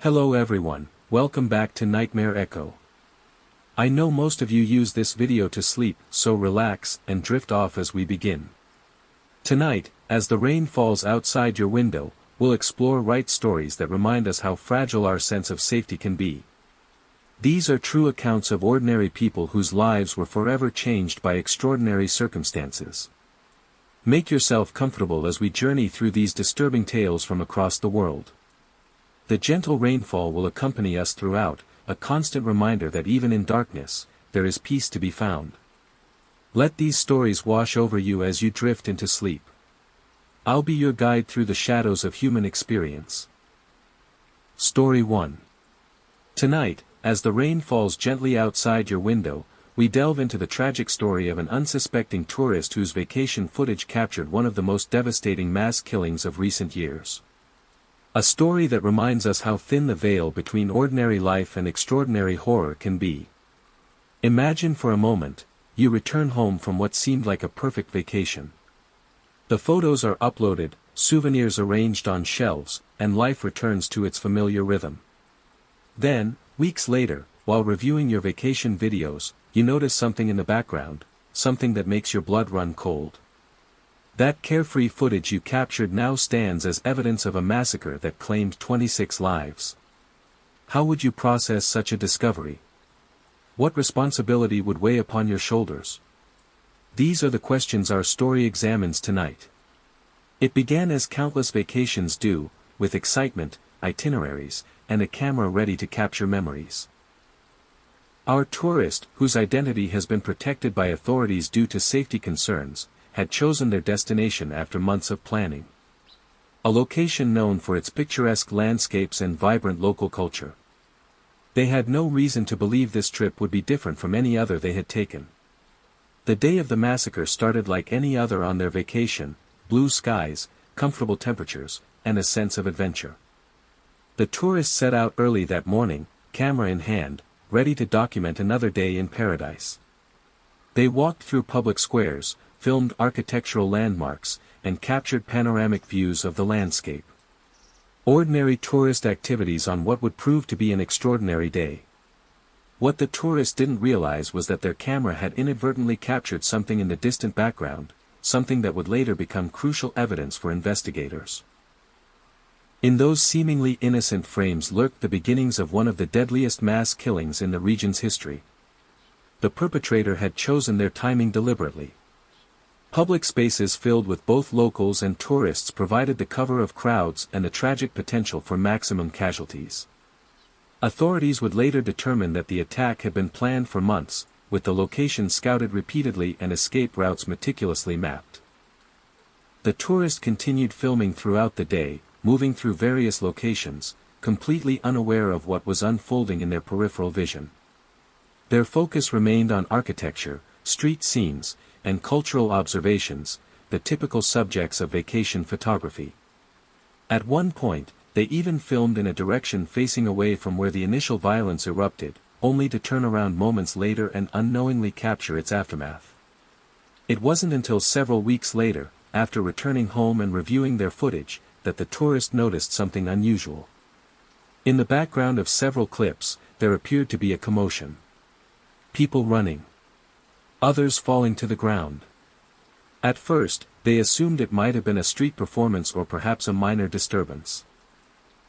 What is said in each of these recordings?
Hello everyone, welcome back to Nightmare Echo. I know most of you use this video to sleep, so relax and drift off as we begin. Tonight, as the rain falls outside your window, we'll explore right stories that remind us how fragile our sense of safety can be. These are true accounts of ordinary people whose lives were forever changed by extraordinary circumstances. Make yourself comfortable as we journey through these disturbing tales from across the world. The gentle rainfall will accompany us throughout, a constant reminder that even in darkness, there is peace to be found. Let these stories wash over you as you drift into sleep. I'll be your guide through the shadows of human experience. Story 1. Tonight, as the rain falls gently outside your window, we delve into the tragic story of an unsuspecting tourist whose vacation footage captured one of the most devastating mass killings of recent years. A story that reminds us how thin the veil between ordinary life and extraordinary horror can be. Imagine for a moment, you return home from what seemed like a perfect vacation. The photos are uploaded, souvenirs arranged on shelves, and life returns to its familiar rhythm. Then, weeks later, while reviewing your vacation videos, you notice something in the background, something that makes your blood run cold. That carefree footage you captured now stands as evidence of a massacre that claimed 26 lives. How would you process such a discovery? What responsibility would weigh upon your shoulders? These are the questions our story examines tonight. It began as countless vacations do, with excitement, itineraries, and a camera ready to capture memories. Our tourist, whose identity has been protected by authorities due to safety concerns, had chosen their destination after months of planning. A location known for its picturesque landscapes and vibrant local culture. They had no reason to believe this trip would be different from any other they had taken. The day of the massacre started like any other on their vacation: blue skies, comfortable temperatures, and a sense of adventure. The tourists set out early that morning, camera in hand, ready to document another day in paradise. They walked through public squares, filmed architectural landmarks, and captured panoramic views of the landscape. Ordinary tourist activities on what would prove to be an extraordinary day. What the tourists didn't realize was that their camera had inadvertently captured something in the distant background, something that would later become crucial evidence for investigators. In those seemingly innocent frames lurked the beginnings of one of the deadliest mass killings in the region's history. The perpetrator had chosen their timing deliberately. Public spaces filled with both locals and tourists provided the cover of crowds and the tragic potential for maximum casualties. Authorities would later determine that the attack had been planned for months, with the location scouted repeatedly and escape routes meticulously mapped. The tourist continued filming throughout the day, moving through various locations, completely unaware of what was unfolding in their peripheral vision. Their focus remained on architecture, street scenes, and cultural observations, the typical subjects of vacation photography. At one point, they even filmed in a direction facing away from where the initial violence erupted, only to turn around moments later and unknowingly capture its aftermath. It wasn't until several weeks later, after returning home and reviewing their footage, that the tourist noticed something unusual. In the background of several clips, there appeared to be a commotion. People running. Others falling to the ground. At first, they assumed it might have been a street performance or perhaps a minor disturbance.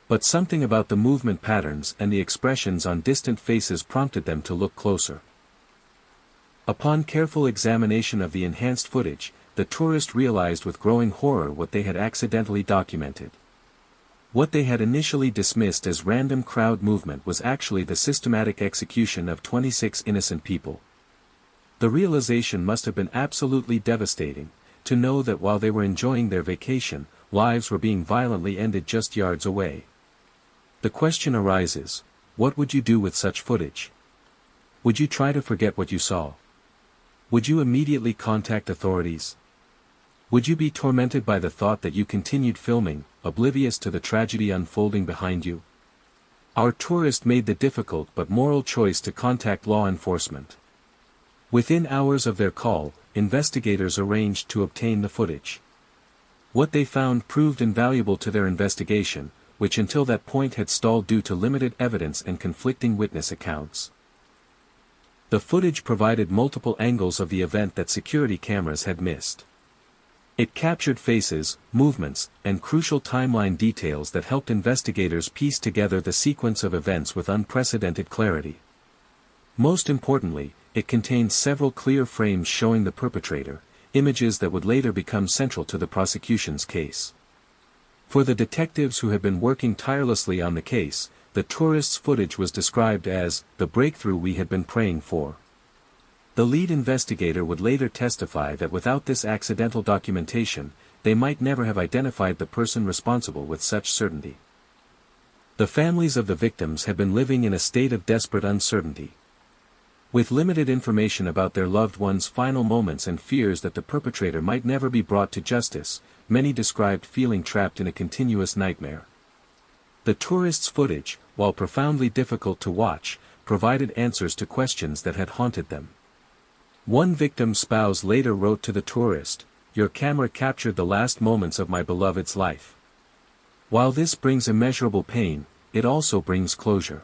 But something about the movement patterns and the expressions on distant faces prompted them to look closer. Upon careful examination of the enhanced footage, the tourist realized with growing horror what they had accidentally documented. What they had initially dismissed as random crowd movement was actually the systematic execution of 26 innocent people. The realization must have been absolutely devastating, to know that while they were enjoying their vacation, lives were being violently ended just yards away. The question arises, what would you do with such footage? Would you try to forget what you saw? Would you immediately contact authorities? Would you be tormented by the thought that you continued filming, oblivious to the tragedy unfolding behind you? Our tourist made the difficult but moral choice to contact law enforcement. Within hours of their call, investigators arranged to obtain the footage. What they found proved invaluable to their investigation, which until that point had stalled due to limited evidence and conflicting witness accounts. The footage provided multiple angles of the event that security cameras had missed. It captured faces, movements, and crucial timeline details that helped investigators piece together the sequence of events with unprecedented clarity. Most importantly, it contained several clear frames showing the perpetrator, images that would later become central to the prosecution's case. For the detectives who had been working tirelessly on the case, the tourist's footage was described as the breakthrough we had been praying for. The lead investigator would later testify that without this accidental documentation, they might never have identified the person responsible with such certainty. The families of the victims had been living in a state of desperate uncertainty. With limited information about their loved ones' final moments and fears that the perpetrator might never be brought to justice, many described feeling trapped in a continuous nightmare. The tourist's footage, while profoundly difficult to watch, provided answers to questions that had haunted them. One victim's spouse later wrote to the tourist, "Your camera captured the last moments of my beloved's life. While this brings immeasurable pain, it also brings closure.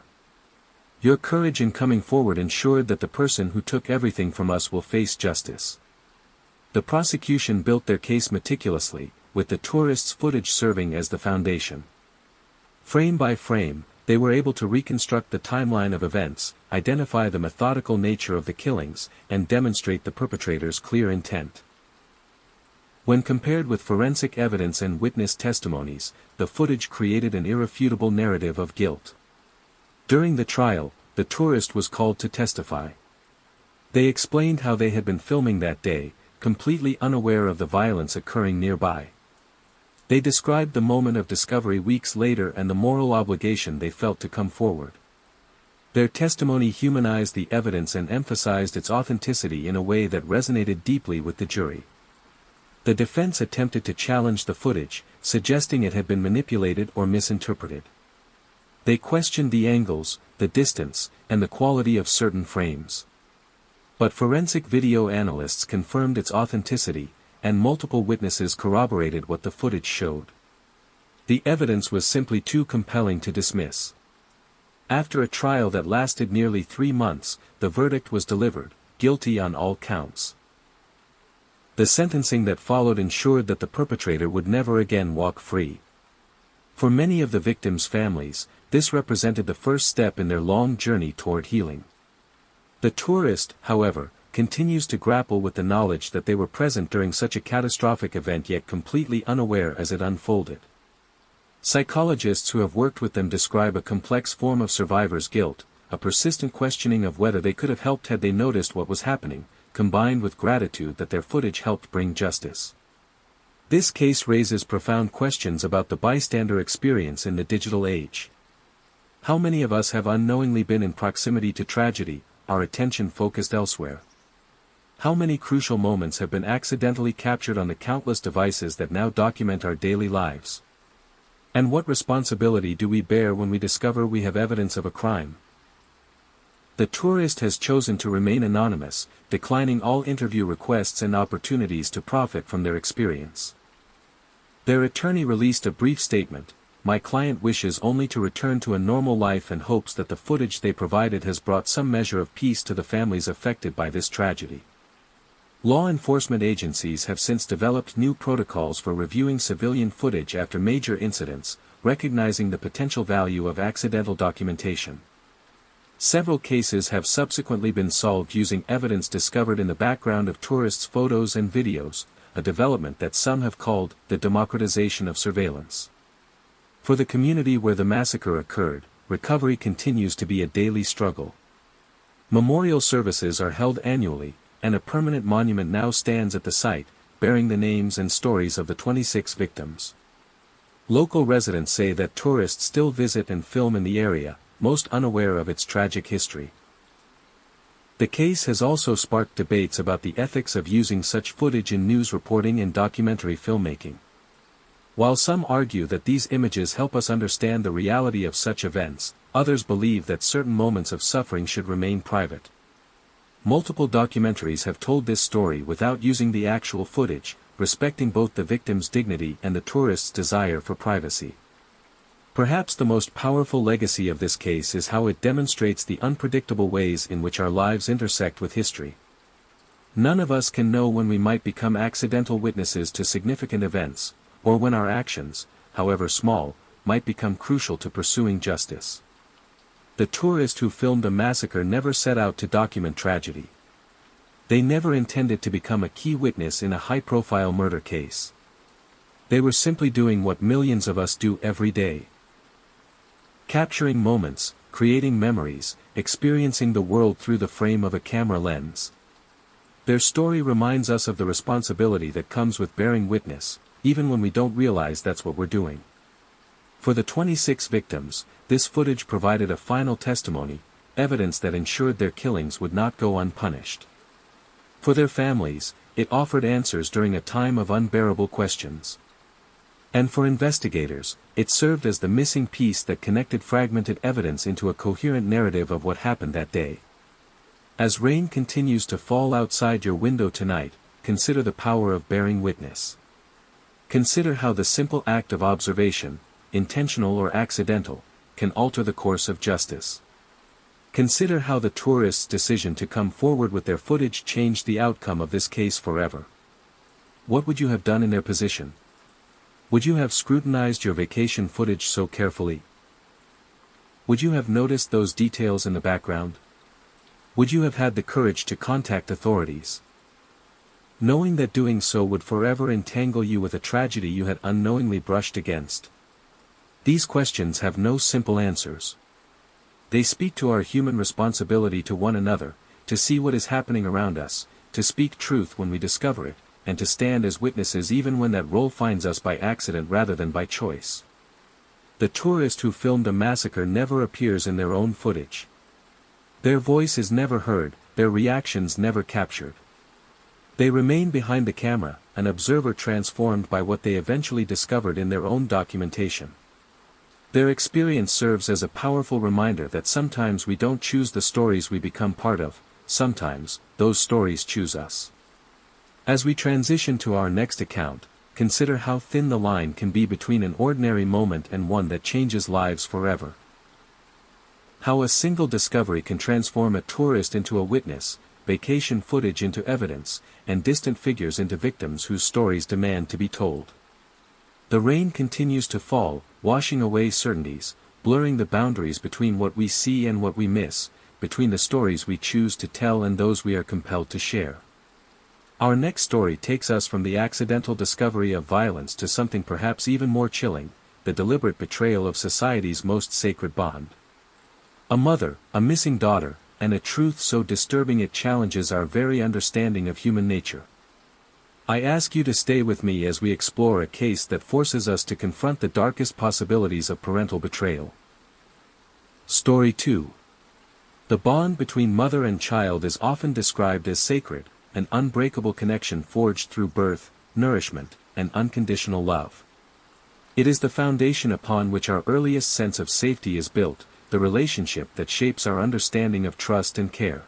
Your courage in coming forward ensured that the person who took everything from us will face justice." The prosecution built their case meticulously, with the tourist's footage serving as the foundation. Frame by frame, they were able to reconstruct the timeline of events, identify the methodical nature of the killings, and demonstrate the perpetrator's clear intent. When compared with forensic evidence and witness testimonies, the footage created an irrefutable narrative of guilt. During the trial, the tourist was called to testify. They explained how they had been filming that day, completely unaware of the violence occurring nearby. They described the moment of discovery weeks later and the moral obligation they felt to come forward. Their testimony humanized the evidence and emphasized its authenticity in a way that resonated deeply with the jury. The defense attempted to challenge the footage, suggesting it had been manipulated or misinterpreted. They questioned the angles, the distance, and the quality of certain frames. But forensic video analysts confirmed its authenticity, and multiple witnesses corroborated what the footage showed. The evidence was simply too compelling to dismiss. After a trial that lasted nearly 3 months, the verdict was delivered, guilty on all counts. The sentencing that followed ensured that the perpetrator would never again walk free. For many of the victims' families, this represented the first step in their long journey toward healing. The tourist, however, continues to grapple with the knowledge that they were present during such a catastrophic event yet completely unaware as it unfolded. Psychologists who have worked with them describe a complex form of survivor's guilt, a persistent questioning of whether they could have helped had they noticed what was happening, combined with gratitude that their footage helped bring justice. This case raises profound questions about the bystander experience in the digital age. How many of us have unknowingly been in proximity to tragedy, our attention focused elsewhere? How many crucial moments have been accidentally captured on the countless devices that now document our daily lives? And what responsibility do we bear when we discover we have evidence of a crime? The tourist has chosen to remain anonymous, declining all interview requests and opportunities to profit from their experience. Their attorney released a brief statement: "My client wishes only to return to a normal life and hopes that the footage they provided has brought some measure of peace to the families affected by this tragedy." Law enforcement agencies have since developed new protocols for reviewing civilian footage after major incidents, recognizing the potential value of accidental documentation. Several cases have subsequently been solved using evidence discovered in the background of tourists' photos and videos, a development that some have called the democratization of surveillance. For the community where the massacre occurred, recovery continues to be a daily struggle. Memorial services are held annually, and a permanent monument now stands at the site, bearing the names and stories of the 26 victims. Local residents say that tourists still visit and film in the area, most unaware of its tragic history. The case has also sparked debates about the ethics of using such footage in news reporting and documentary filmmaking. While some argue that these images help us understand the reality of such events, others believe that certain moments of suffering should remain private. Multiple documentaries have told this story without using the actual footage, respecting both the victim's dignity and the tourist's desire for privacy. Perhaps the most powerful legacy of this case is how it demonstrates the unpredictable ways in which our lives intersect with history. None of us can know when we might become accidental witnesses to significant events, or when our actions, however small, might become crucial to pursuing justice. The tourist who filmed a massacre never set out to document tragedy. They never intended to become a key witness in a high-profile murder case. They were simply doing what millions of us do every day. Capturing moments, creating memories, experiencing the world through the frame of a camera lens. Their story reminds us of the responsibility that comes with bearing witness, even when we don't realize that's what we're doing. For the 26 victims, this footage provided a final testimony, evidence that ensured their killings would not go unpunished. For their families, it offered answers during a time of unbearable questions. And for investigators, it served as the missing piece that connected fragmented evidence into a coherent narrative of what happened that day. As rain continues to fall outside your window tonight, consider the power of bearing witness. Consider how the simple act of observation, intentional or accidental, can alter the course of justice. Consider how the tourist's decision to come forward with their footage changed the outcome of this case forever. What would you have done in their position? Would you have scrutinized your vacation footage so carefully? Would you have noticed those details in the background? Would you have had the courage to contact authorities? Knowing that doing so would forever entangle you with a tragedy you had unknowingly brushed against. These questions have no simple answers. They speak to our human responsibility to one another, to see what is happening around us, to speak truth when we discover it, and to stand as witnesses even when that role finds us by accident rather than by choice. The tourist who filmed a massacre never appears in their own footage. Their voice is never heard, their reactions never captured. They remain behind the camera, an observer transformed by what they eventually discovered in their own documentation. Their experience serves as a powerful reminder that sometimes we don't choose the stories we become part of, sometimes, those stories choose us. As we transition to our next account, consider how thin the line can be between an ordinary moment and one that changes lives forever. How a single discovery can transform a tourist into a witness, vacation footage into evidence, and distant figures into victims whose stories demand to be told. The rain continues to fall, washing away certainties, blurring the boundaries between what we see and what we miss, between the stories we choose to tell and those we are compelled to share. Our next story takes us from the accidental discovery of violence to something perhaps even more chilling, the deliberate betrayal of society's most sacred bond. A mother, a missing daughter, and a truth so disturbing it challenges our very understanding of human nature. I ask you to stay with me as we explore a case that forces us to confront the darkest possibilities of parental betrayal. Story 2. The bond between mother and child is often described as sacred, an unbreakable connection forged through birth, nourishment, and unconditional love. It is the foundation upon which our earliest sense of safety is built, the relationship that shapes our understanding of trust and care.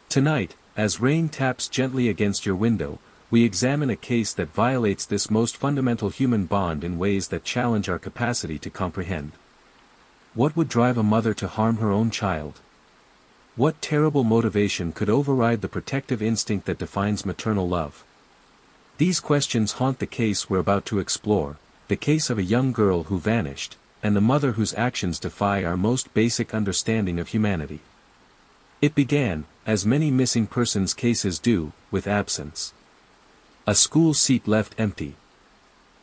Tonight, as rain taps gently against your window, we examine a case that violates this most fundamental human bond in ways that challenge our capacity to comprehend. What would drive a mother to harm her own child? What terrible motivation could override the protective instinct that defines maternal love? These questions haunt the case we're about to explore, the case of a young girl who vanished, and the mother whose actions defy our most basic understanding of humanity. It began, as many missing persons cases do, with absence. A school seat left empty.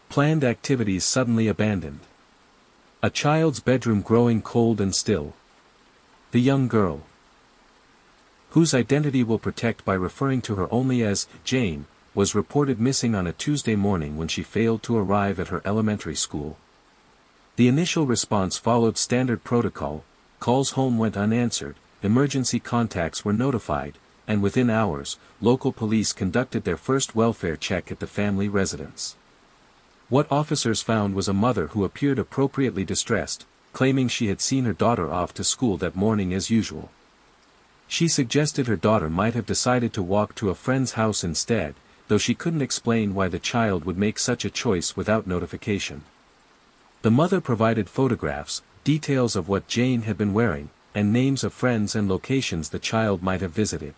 Planned activities suddenly abandoned. A child's bedroom growing cold and still. The young girl, whose identity we'll protect by referring to her only as Jane, was reported missing on a Tuesday morning when she failed to arrive at her elementary school. The initial response followed standard protocol, calls home went unanswered, emergency contacts were notified, and within hours, local police conducted their first welfare check at the family residence. What officers found was a mother who appeared appropriately distressed, claiming she had seen her daughter off to school that morning as usual. She suggested her daughter might have decided to walk to a friend's house instead, though she couldn't explain why the child would make such a choice without notification. The mother provided photographs, details of what Jane had been wearing, and names of friends and locations the child might have visited.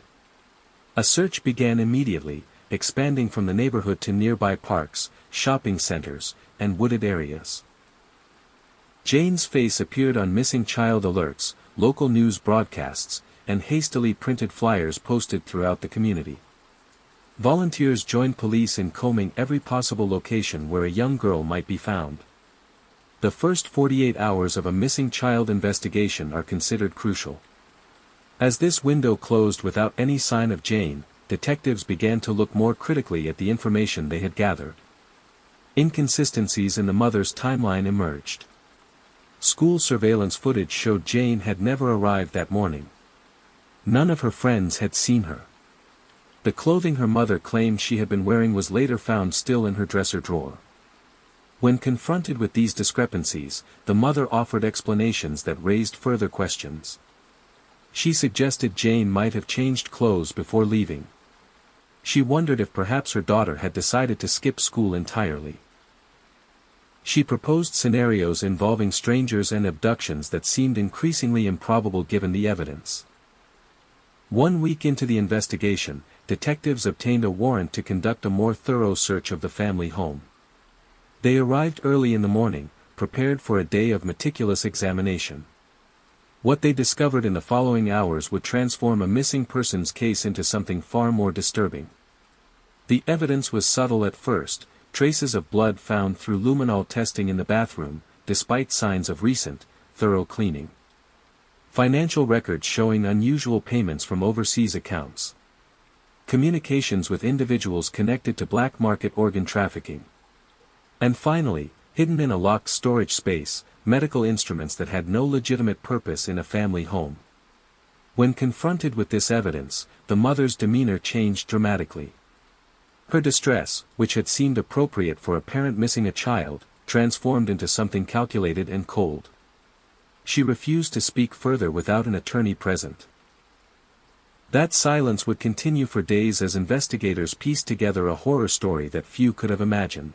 A search began immediately, expanding from the neighborhood to nearby parks, shopping centers, and wooded areas. Jane's face appeared on missing child alerts, local news broadcasts, and hastily printed flyers posted throughout the community. Volunteers joined police in combing every possible location where a young girl might be found. The first 48 hours of a missing child investigation are considered crucial. As this window closed without any sign of Jane, detectives began to look more critically at the information they had gathered. Inconsistencies in the mother's timeline emerged. School surveillance footage showed Jane had never arrived that morning. None of her friends had seen her. The clothing her mother claimed she had been wearing was later found still in her dresser drawer. When confronted with these discrepancies, the mother offered explanations that raised further questions. She suggested Jane might have changed clothes before leaving. She wondered if perhaps her daughter had decided to skip school entirely. She proposed scenarios involving strangers and abductions that seemed increasingly improbable given the evidence. 1 week into the investigation, detectives obtained a warrant to conduct a more thorough search of the family home. They arrived early in the morning, prepared for a day of meticulous examination. What they discovered in the following hours would transform a missing persons case into something far more disturbing. The evidence was subtle at first, traces of blood found through luminol testing in the bathroom, despite signs of recent, thorough cleaning. Financial records showing unusual payments from overseas accounts. Communications with individuals connected to black market organ trafficking. And finally, hidden in a locked storage space, medical instruments that had no legitimate purpose in a family home. When confronted with this evidence, the mother's demeanor changed dramatically. Her distress, which had seemed appropriate for a parent missing a child, transformed into something calculated and cold. She refused to speak further without an attorney present. That silence would continue for days as investigators pieced together a horror story that few could have imagined.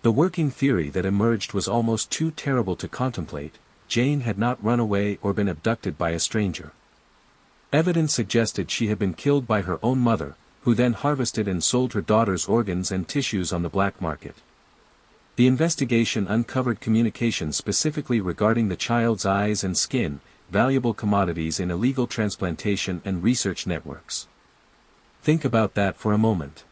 The working theory that emerged was almost too terrible to contemplate: Jane had not run away or been abducted by a stranger. Evidence suggested she had been killed by her own mother, who then harvested and sold her daughter's organs and tissues on the black market. The investigation uncovered communications specifically regarding the child's eyes and skin, valuable commodities in illegal transplantation and research networks. Think about that for a moment.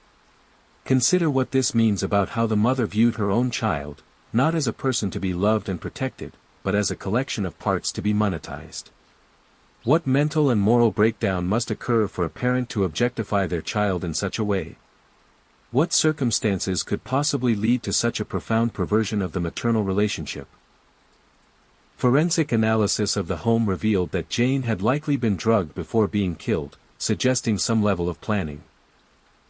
Consider what this means about how the mother viewed her own child, not as a person to be loved and protected, but as a collection of parts to be monetized. What mental and moral breakdown must occur for a parent to objectify their child in such a way? What circumstances could possibly lead to such a profound perversion of the maternal relationship? Forensic analysis of the home revealed that Jane had likely been drugged before being killed, suggesting some level of planning.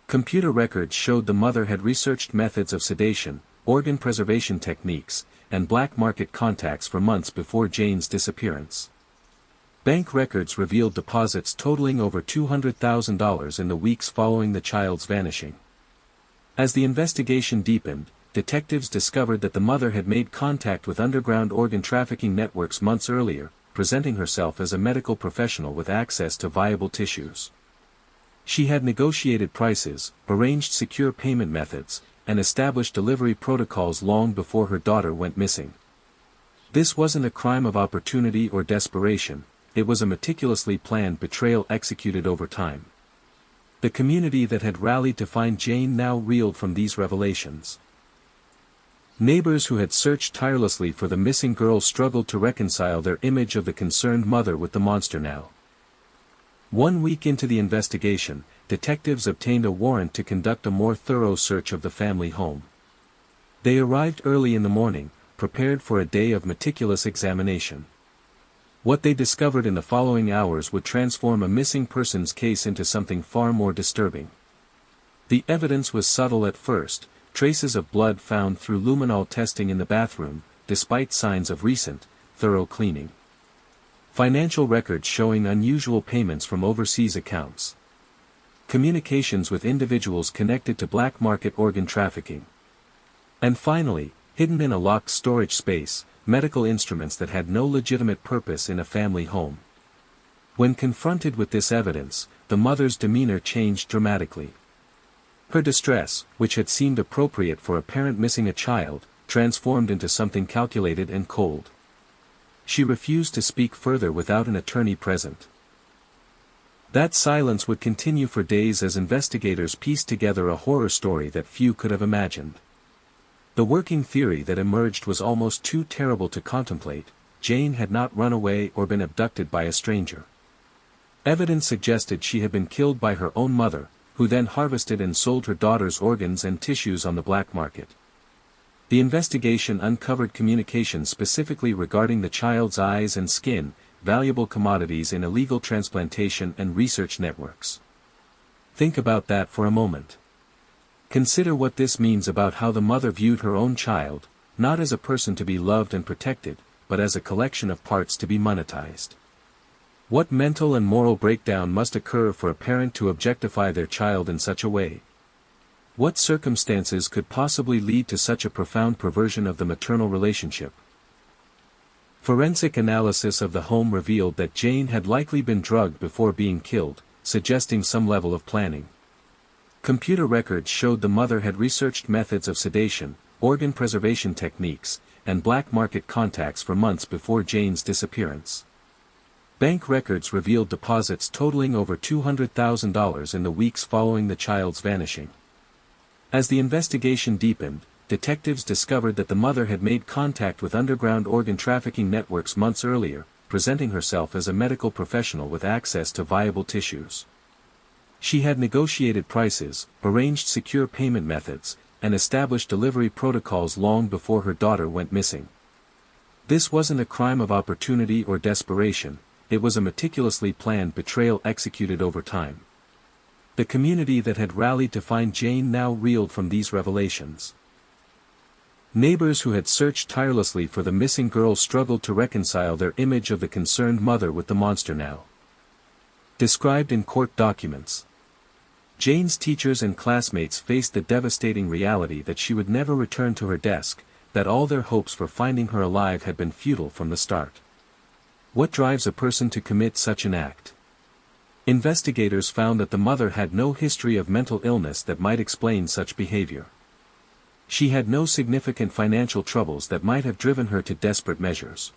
Computer records showed the mother had researched methods of sedation, organ preservation techniques, and black market contacts for months before Jane's disappearance. Bank records revealed deposits totaling over $200,000 in the weeks following the child's vanishing. As the investigation deepened, detectives discovered that the mother had made contact with underground organ trafficking networks months earlier, presenting herself as a medical professional with access to viable tissues. She had negotiated prices, arranged secure payment methods, and established delivery protocols long before her daughter went missing. This wasn't a crime of opportunity or desperation, it was a meticulously planned betrayal executed over time. The community that had rallied to find Jane now reeled from these revelations. Neighbors who had searched tirelessly for the missing girl struggled to reconcile their image of the concerned mother with the monster now. 1 week into the investigation, detectives obtained a warrant to conduct a more thorough search of the family home. They arrived early in the morning, prepared for a day of meticulous examination. What they discovered in the following hours would transform a missing persons case into something far more disturbing. The evidence was subtle at first, traces of blood found through luminol testing in the bathroom, despite signs of recent, thorough cleaning. Financial records showing unusual payments from overseas accounts. Communications with individuals connected to black market organ trafficking. And finally, hidden in a locked storage space, medical instruments that had no legitimate purpose in a family home. When confronted with this evidence, the mother's demeanor changed dramatically. Her distress, which had seemed appropriate for a parent missing a child, transformed into something calculated and cold. She refused to speak further without an attorney present. That silence would continue for days as investigators pieced together a horror story that few could have imagined. The working theory that emerged was almost too terrible to contemplate: Jane had not run away or been abducted by a stranger. Evidence suggested she had been killed by her own mother, who then harvested and sold her daughter's organs and tissues on the black market. The investigation uncovered communications specifically regarding the child's eyes and skin, valuable commodities in illegal transplantation and research networks. Think about that for a moment. Consider what this means about how the mother viewed her own child, not as a person to be loved and protected, but as a collection of parts to be monetized. What mental and moral breakdown must occur for a parent to objectify their child in such a way? What circumstances could possibly lead to such a profound perversion of the maternal relationship? Forensic analysis of the home revealed that Jane had likely been drugged before being killed, suggesting some level of planning. Computer records showed the mother had researched methods of sedation, organ preservation techniques, and black market contacts for months before Jane's disappearance. Bank records revealed deposits totaling over $200,000 in the weeks following the child's vanishing. As the investigation deepened, detectives discovered that the mother had made contact with underground organ trafficking networks months earlier, presenting herself as a medical professional with access to viable tissues. She had negotiated prices, arranged secure payment methods, and established delivery protocols long before her daughter went missing. This wasn't a crime of opportunity or desperation, it was a meticulously planned betrayal executed over time. The community that had rallied to find Jane now reeled from these revelations. Neighbors who had searched tirelessly for the missing girl struggled to reconcile their image of the concerned mother with the monster now. Described in court documents. Jane's teachers and classmates faced the devastating reality that she would never return to her desk, that all their hopes for finding her alive had been futile from the start. What drives a person to commit such an act? Investigators found that the mother had no history of mental illness that might explain such behavior. She had no significant financial troubles that might have driven her to desperate measures.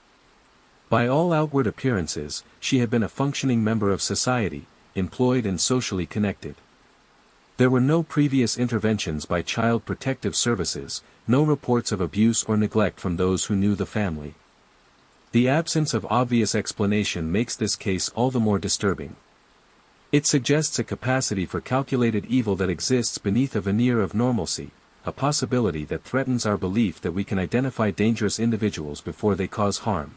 By all outward appearances, she had been a functioning member of society, employed and socially connected. There were no previous interventions by Child Protective Services, no reports of abuse or neglect from those who knew the family. The absence of obvious explanation makes this case all the more disturbing. It suggests a capacity for calculated evil that exists beneath a veneer of normalcy, a possibility that threatens our belief that we can identify dangerous individuals before they cause harm.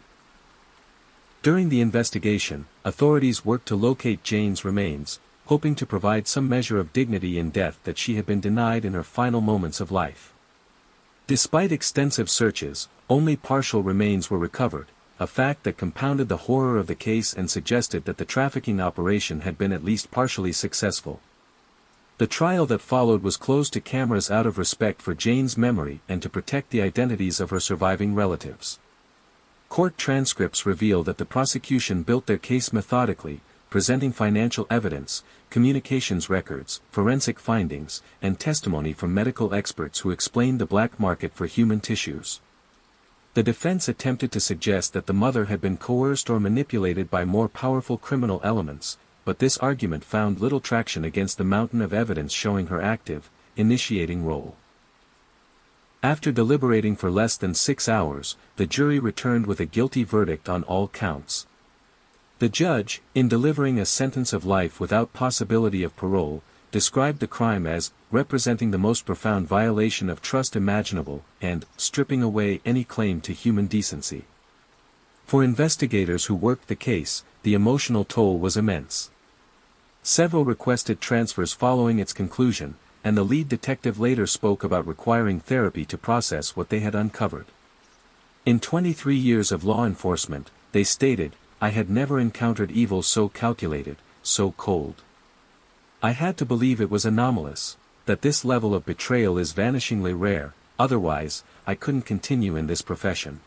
During the investigation, authorities worked to locate Jane's remains, hoping to provide some measure of dignity in death that she had been denied in her final moments of life. Despite extensive searches, only partial remains were recovered, a fact that compounded the horror of the case and suggested that the trafficking operation had been at least partially successful. The trial that followed was closed to cameras out of respect for Jane's memory and to protect the identities of her surviving relatives. Court transcripts reveal that the prosecution built their case methodically, presenting financial evidence, communications records, forensic findings, and testimony from medical experts who explained the black market for human tissues. The defense attempted to suggest that the mother had been coerced or manipulated by more powerful criminal elements, but this argument found little traction against the mountain of evidence showing her active, initiating role. After deliberating for less than 6 hours, the jury returned with a guilty verdict on all counts. The judge, in delivering a sentence of life without possibility of parole, described the crime as representing the most profound violation of trust imaginable and stripping away any claim to human decency. For investigators who worked the case, the emotional toll was immense. Several requested transfers following its conclusion, and the lead detective later spoke about requiring therapy to process what they had uncovered. In 23 years of law enforcement, they stated, "I had never encountered evil so calculated, so cold. I had to believe it was anomalous, that this level of betrayal is vanishingly rare, otherwise, I couldn't continue in this profession.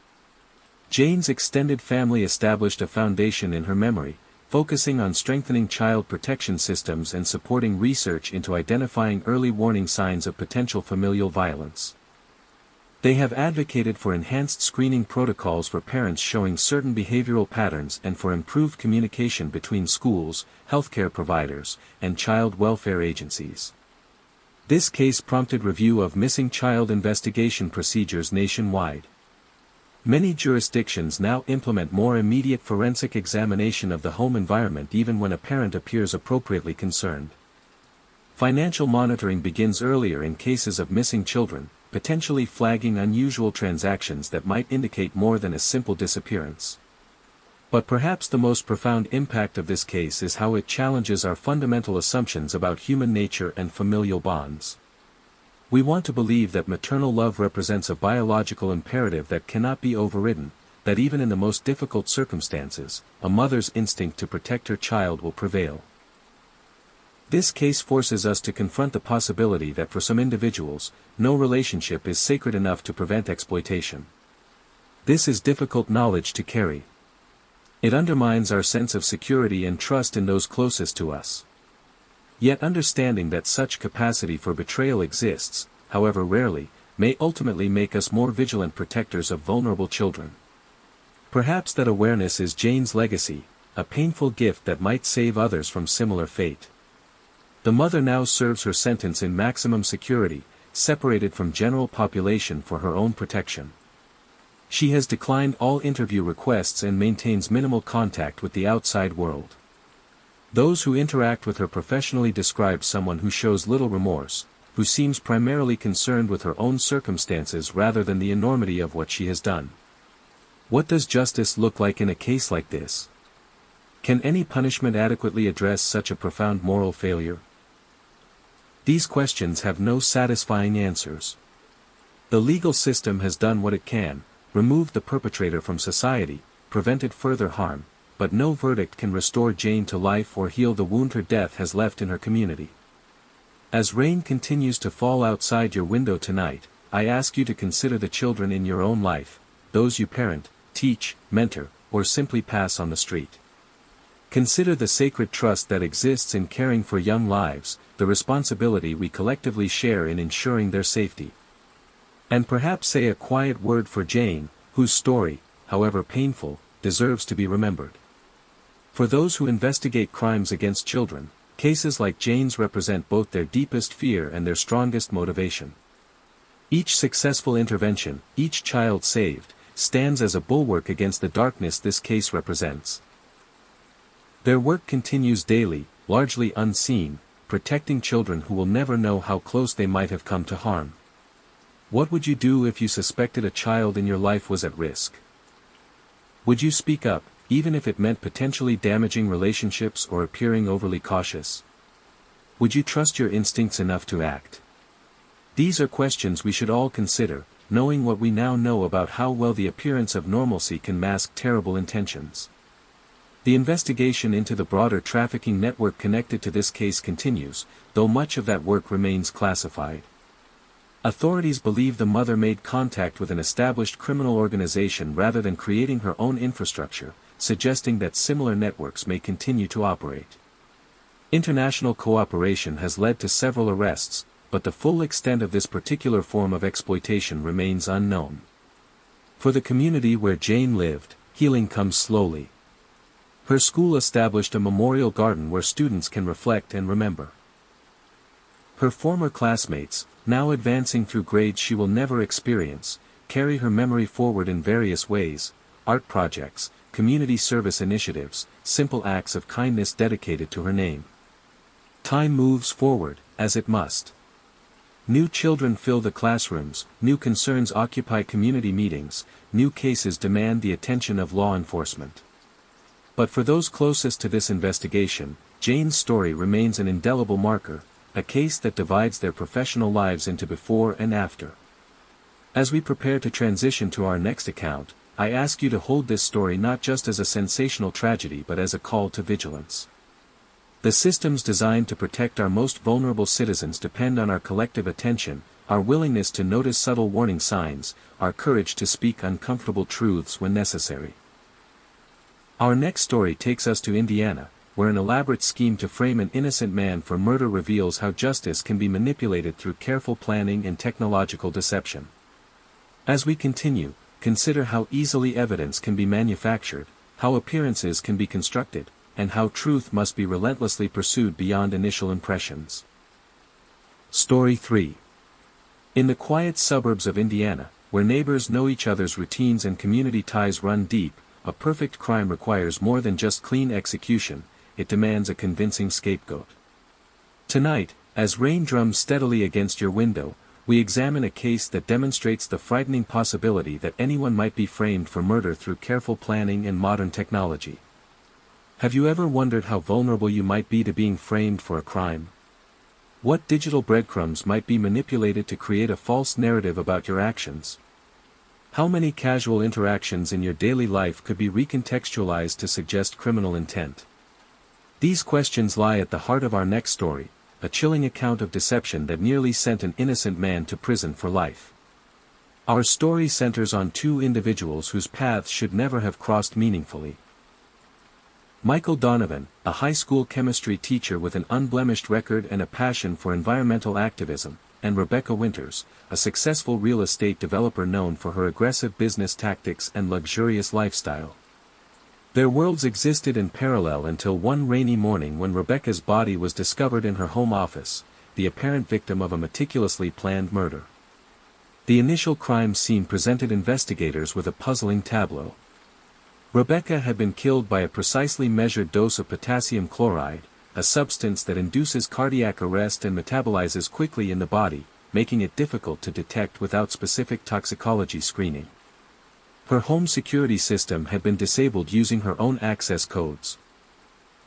Jane's extended family established a foundation in her memory, focusing on strengthening child protection systems and supporting research into identifying early warning signs of potential familial violence. They have advocated for enhanced screening protocols for parents showing certain behavioral patterns and for improved communication between schools, healthcare providers, and child welfare agencies. This case prompted review of missing child investigation procedures nationwide. Many jurisdictions now implement more immediate forensic examination of the home environment even when a parent appears appropriately concerned. Financial monitoring begins earlier in cases of missing children, potentially flagging unusual transactions that might indicate more than a simple disappearance. But perhaps the most profound impact of this case is how it challenges our fundamental assumptions about human nature and familial bonds. We want to believe that maternal love represents a biological imperative that cannot be overridden, that even in the most difficult circumstances, a mother's instinct to protect her child will prevail. This case forces us to confront the possibility that for some individuals, no relationship is sacred enough to prevent exploitation. This is difficult knowledge to carry. It undermines our sense of security and trust in those closest to us. Yet understanding that such capacity for betrayal exists, however rarely, may ultimately make us more vigilant protectors of vulnerable children. Perhaps that awareness is Jane's legacy, a painful gift that might save others from similar fate. The mother now serves her sentence in maximum security, separated from general population for her own protection. She has declined all interview requests and maintains minimal contact with the outside world. Those who interact with her professionally describe someone who shows little remorse, who seems primarily concerned with her own circumstances rather than the enormity of what she has done. What does justice look like in a case like this? Can any punishment adequately address such a profound moral failure? These questions have no satisfying answers. The legal system has done what it can, removed the perpetrator from society, prevented further harm, but no verdict can restore Jane to life or heal the wound her death has left in her community. As rain continues to fall outside your window tonight, I ask you to consider the children in your own life, those you parent, teach, mentor, or simply pass on the street. Consider the sacred trust that exists in caring for young lives, the responsibility we collectively share in ensuring their safety. And perhaps say a quiet word for Jane, whose story, however painful, deserves to be remembered. For those who investigate crimes against children, cases like Jane's represent both their deepest fear and their strongest motivation. Each successful intervention, each child saved, stands as a bulwark against the darkness this case represents. Their work continues daily, largely unseen, protecting children who will never know how close they might have come to harm. What would you do if you suspected a child in your life was at risk? Would you speak up, even if it meant potentially damaging relationships or appearing overly cautious? Would you trust your instincts enough to act? These are questions we should all consider, knowing what we now know about how well the appearance of normalcy can mask terrible intentions. The investigation into the broader trafficking network connected to this case continues, though much of that work remains classified. Authorities believe the mother made contact with an established criminal organization rather than creating her own infrastructure, suggesting that similar networks may continue to operate. International cooperation has led to several arrests, but the full extent of this particular form of exploitation remains unknown. For the community where Jane lived, healing comes slowly. Her school established a memorial garden where students can reflect and remember. Her former classmates, now advancing through grades she will never experience, carry her memory forward in various ways: art projects, community service initiatives, simple acts of kindness dedicated to her name. Time moves forward, as it must. New children fill the classrooms, new concerns occupy community meetings, new cases demand the attention of law enforcement. But for those closest to this investigation, Jane's story remains an indelible marker, a case that divides their professional lives into before and after. As we prepare to transition to our next account, I ask you to hold this story not just as a sensational tragedy but as a call to vigilance. The systems designed to protect our most vulnerable citizens depend on our collective attention, our willingness to notice subtle warning signs, our courage to speak uncomfortable truths when necessary. Our next story takes us to Indiana, where an elaborate scheme to frame an innocent man for murder reveals how justice can be manipulated through careful planning and technological deception. As we continue, consider how easily evidence can be manufactured, how appearances can be constructed, and how truth must be relentlessly pursued beyond initial impressions. Story 3. In the quiet suburbs of Indiana, where neighbors know each other's routines and community ties run deep, a perfect crime requires more than just clean execution, it demands a convincing scapegoat. Tonight, as rain drums steadily against your window, we examine a case that demonstrates the frightening possibility that anyone might be framed for murder through careful planning and modern technology. Have you ever wondered how vulnerable you might be to being framed for a crime? What digital breadcrumbs might be manipulated to create a false narrative about your actions? How many casual interactions in your daily life could be recontextualized to suggest criminal intent? These questions lie at the heart of our next story, a chilling account of deception that nearly sent an innocent man to prison for life. Our story centers on two individuals whose paths should never have crossed meaningfully. Michael Donovan, a high school chemistry teacher with an unblemished record and a passion for environmental activism, and Rebecca Winters, a successful real estate developer known for her aggressive business tactics and luxurious lifestyle. Their worlds existed in parallel until one rainy morning when Rebecca's body was discovered in her home office, the apparent victim of a meticulously planned murder. The initial crime scene presented investigators with a puzzling tableau. Rebecca had been killed by a precisely measured dose of potassium chloride, a substance that induces cardiac arrest and metabolizes quickly in the body, making it difficult to detect without specific toxicology screening. Her home security system had been disabled using her own access codes.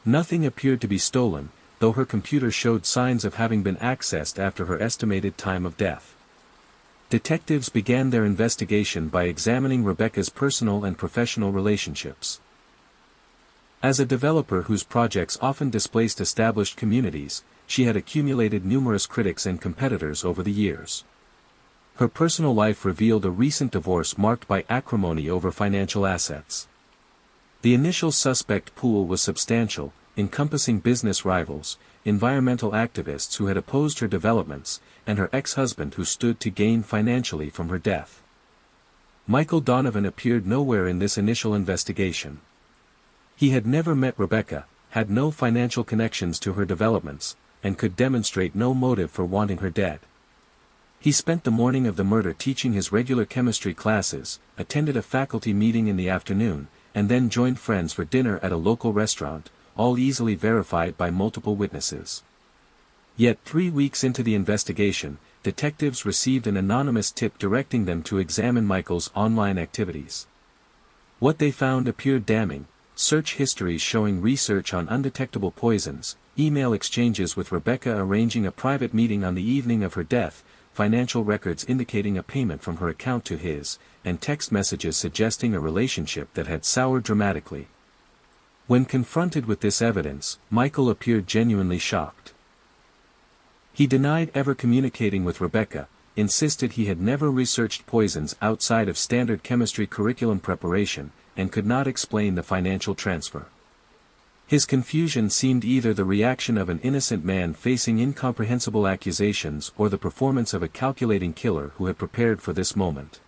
Nothing appeared to be stolen, though her computer showed signs of having been accessed after her estimated time of death. Detectives began their investigation by examining Rebecca's personal and professional relationships. As a developer whose projects often displaced established communities, she had accumulated numerous critics and competitors over the years. Her personal life revealed a recent divorce marked by acrimony over financial assets. The initial suspect pool was substantial, encompassing business rivals, environmental activists who had opposed her developments, and her ex-husband who stood to gain financially from her death. Michael Donovan appeared nowhere in this initial investigation. He had never met Rebecca, had no financial connections to her developments, and could demonstrate no motive for wanting her dead. He spent the morning of the murder teaching his regular chemistry classes, attended a faculty meeting in the afternoon, and then joined friends for dinner at a local restaurant, all easily verified by multiple witnesses. Yet 3 weeks into the investigation, detectives received an anonymous tip directing them to examine Michael's online activities. What they found appeared damning: search histories showing research on undetectable poisons, email exchanges with Rebecca arranging a private meeting on the evening of her death, financial records indicating a payment from her account to his, and text messages suggesting a relationship that had soured dramatically. When confronted with this evidence, Michael appeared genuinely shocked. He denied ever communicating with Rebecca, insisted he had never researched poisons outside of standard chemistry curriculum preparation, and could not explain the financial transfer. His confusion seemed either the reaction of an innocent man facing incomprehensible accusations or the performance of a calculating killer who had prepared for this moment.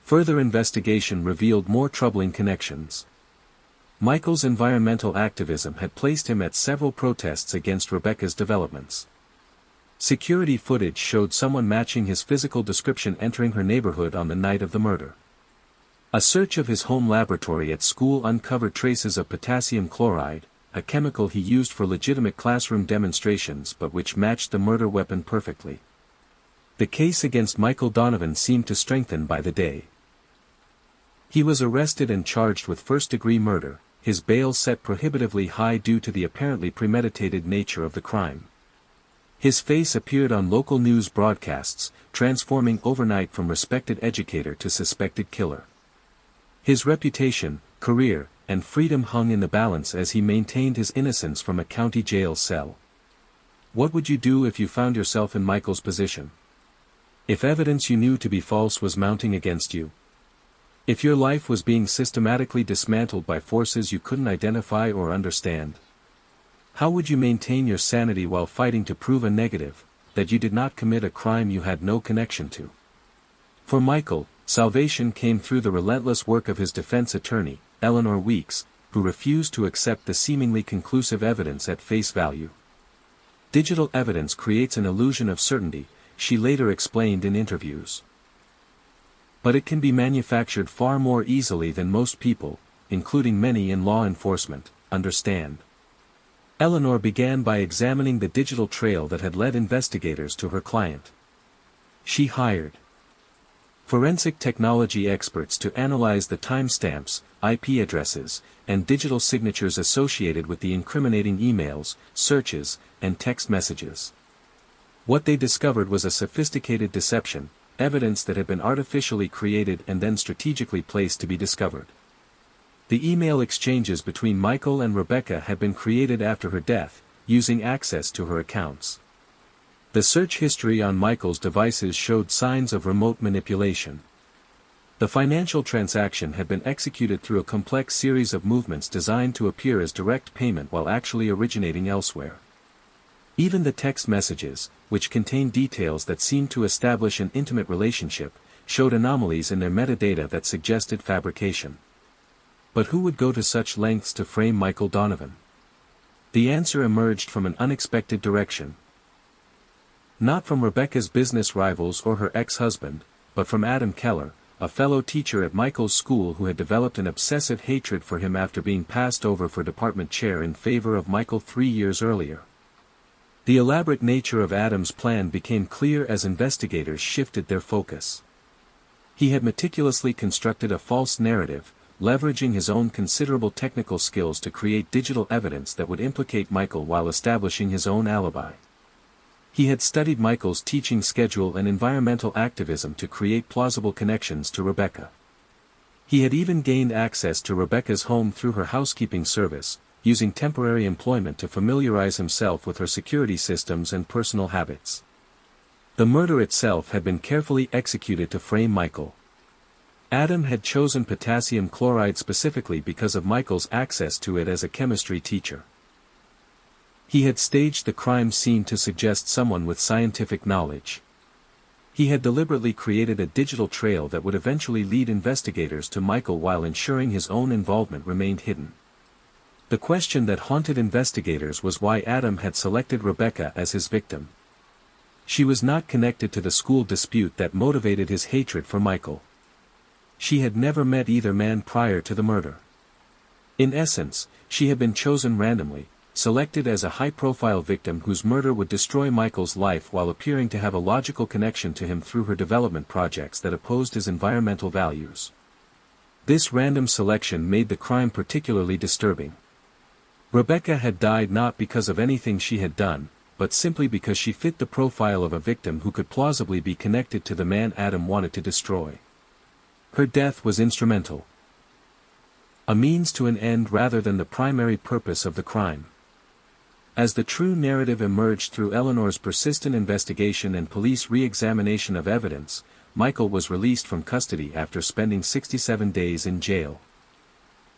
Further investigation revealed more troubling connections. Michael's environmental activism had placed him at several protests against Rebecca's developments. Security footage showed someone matching his physical description entering her neighborhood on the night of the murder. A search of his home laboratory at school uncovered traces of potassium chloride, a chemical he used for legitimate classroom demonstrations but which matched the murder weapon perfectly. The case against Michael Donovan seemed to strengthen by the day. He was arrested and charged with first-degree murder, his bail set prohibitively high due to the apparently premeditated nature of the crime. His face appeared on local news broadcasts, transforming overnight from respected educator to suspected killer. His reputation, career, and freedom hung in the balance as he maintained his innocence from a county jail cell. What would you do if you found yourself in Michael's position? If evidence you knew to be false was mounting against you. If your life was being systematically dismantled by forces you couldn't identify or understand. How would you maintain your sanity while fighting to prove a negative, that you did not commit a crime you had no connection to? For Michael, salvation came through the relentless work of his defense attorney, Eleanor Weeks, who refused to accept the seemingly conclusive evidence at face value. Digital evidence creates an illusion of certainty, she later explained in interviews. But it can be manufactured far more easily than most people, including many in law enforcement, understand. Eleanor began by examining the digital trail that had led investigators to her client. She hired forensic technology experts to analyze the timestamps, IP addresses, and digital signatures associated with the incriminating emails, searches, and text messages. What they discovered was a sophisticated deception, evidence that had been artificially created and then strategically placed to be discovered. The email exchanges between Michael and Rebecca had been created after her death, using access to her accounts. The search history on Michael's devices showed signs of remote manipulation. The financial transaction had been executed through a complex series of movements designed to appear as direct payment while actually originating elsewhere. Even the text messages, which contained details that seemed to establish an intimate relationship, showed anomalies in their metadata that suggested fabrication. But who would go to such lengths to frame Michael Donovan? The answer emerged from an unexpected direction. Not from Rebecca's business rivals or her ex-husband, but from Adam Keller, a fellow teacher at Michael's school who had developed an obsessive hatred for him after being passed over for department chair in favor of Michael 3 years earlier. The elaborate nature of Adam's plan became clear as investigators shifted their focus. He had meticulously constructed a false narrative, leveraging his own considerable technical skills to create digital evidence that would implicate Michael while establishing his own alibi. He had studied Michael's teaching schedule and environmental activism to create plausible connections to Rebecca. He had even gained access to Rebecca's home through her housekeeping service, using temporary employment to familiarize himself with her security systems and personal habits. The murder itself had been carefully executed to frame Michael. Adam had chosen potassium chloride specifically because of Michael's access to it as a chemistry teacher. He had staged the crime scene to suggest someone with scientific knowledge. He had deliberately created a digital trail that would eventually lead investigators to Michael while ensuring his own involvement remained hidden. The question that haunted investigators was why Adam had selected Rebecca as his victim. She was not connected to the school dispute that motivated his hatred for Michael. She had never met either man prior to the murder. In essence, she had been chosen randomly, selected as a high-profile victim whose murder would destroy Michael's life while appearing to have a logical connection to him through her development projects that opposed his environmental values. This random selection made the crime particularly disturbing. Rebecca had died not because of anything she had done, but simply because she fit the profile of a victim who could plausibly be connected to the man Adam wanted to destroy. Her death was instrumental. A means to an end rather than the primary purpose of the crime. As the true narrative emerged through Eleanor's persistent investigation and police re-examination of evidence, Michael was released from custody after spending 67 days in jail.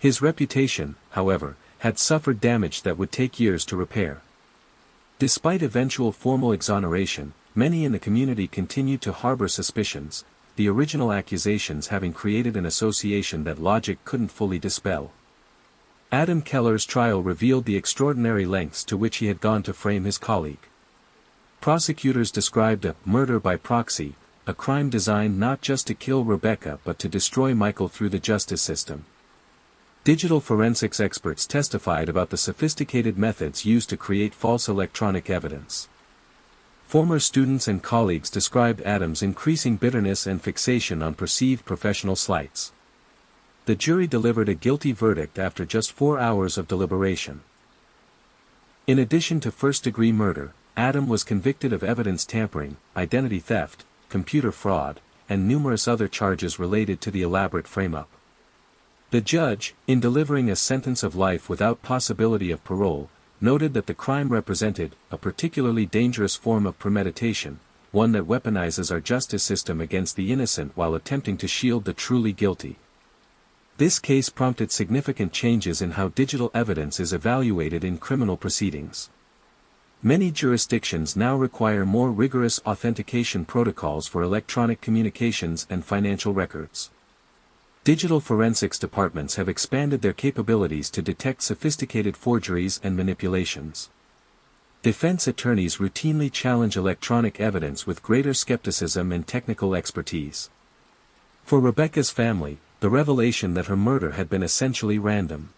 His reputation, however, had suffered damage that would take years to repair. Despite eventual formal exoneration, many in the community continued to harbor suspicions, the original accusations having created an association that logic couldn't fully dispel. Adam Keller's trial revealed the extraordinary lengths to which he had gone to frame his colleague. Prosecutors described a murder by proxy, a crime designed not just to kill Rebecca but to destroy Michael through the justice system. Digital forensics experts testified about the sophisticated methods used to create false electronic evidence. Former students and colleagues described Adam's increasing bitterness and fixation on perceived professional slights. The jury delivered a guilty verdict after just 4 hours of deliberation. In addition to first-degree murder, Adam was convicted of evidence tampering, identity theft, computer fraud, and numerous other charges related to the elaborate frame-up. The judge, in delivering a sentence of life without possibility of parole, noted that the crime represented a particularly dangerous form of premeditation, one that weaponizes our justice system against the innocent while attempting to shield the truly guilty. This case prompted significant changes in how digital evidence is evaluated in criminal proceedings. Many jurisdictions now require more rigorous authentication protocols for electronic communications and financial records. Digital forensics departments have expanded their capabilities to detect sophisticated forgeries and manipulations. Defense attorneys routinely challenge electronic evidence with greater skepticism and technical expertise. For Rebecca's family, the revelation that her murder had been essentially random,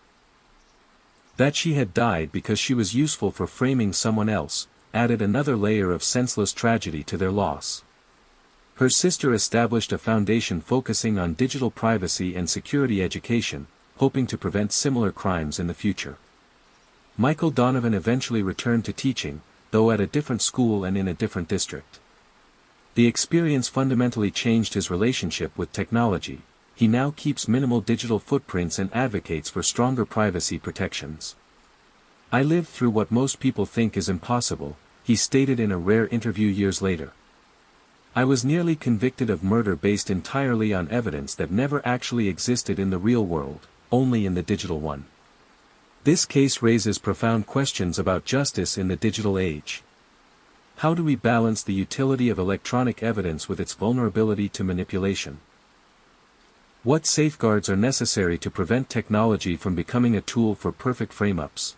that she had died because she was useful for framing someone else, added another layer of senseless tragedy to their loss. Her sister established a foundation focusing on digital privacy and security education, hoping to prevent similar crimes in the future. Michael Donovan eventually returned to teaching, though at a different school and in a different district. The experience fundamentally changed his relationship with technology. He now keeps minimal digital footprints and advocates for stronger privacy protections. "I lived through what most people think is impossible," he stated in a rare interview years later. "I was nearly convicted of murder based entirely on evidence that never actually existed in the real world, only in the digital one." This case raises profound questions about justice in the digital age. How do we balance the utility of electronic evidence with its vulnerability to manipulation? What safeguards are necessary to prevent technology from becoming a tool for perfect frame-ups?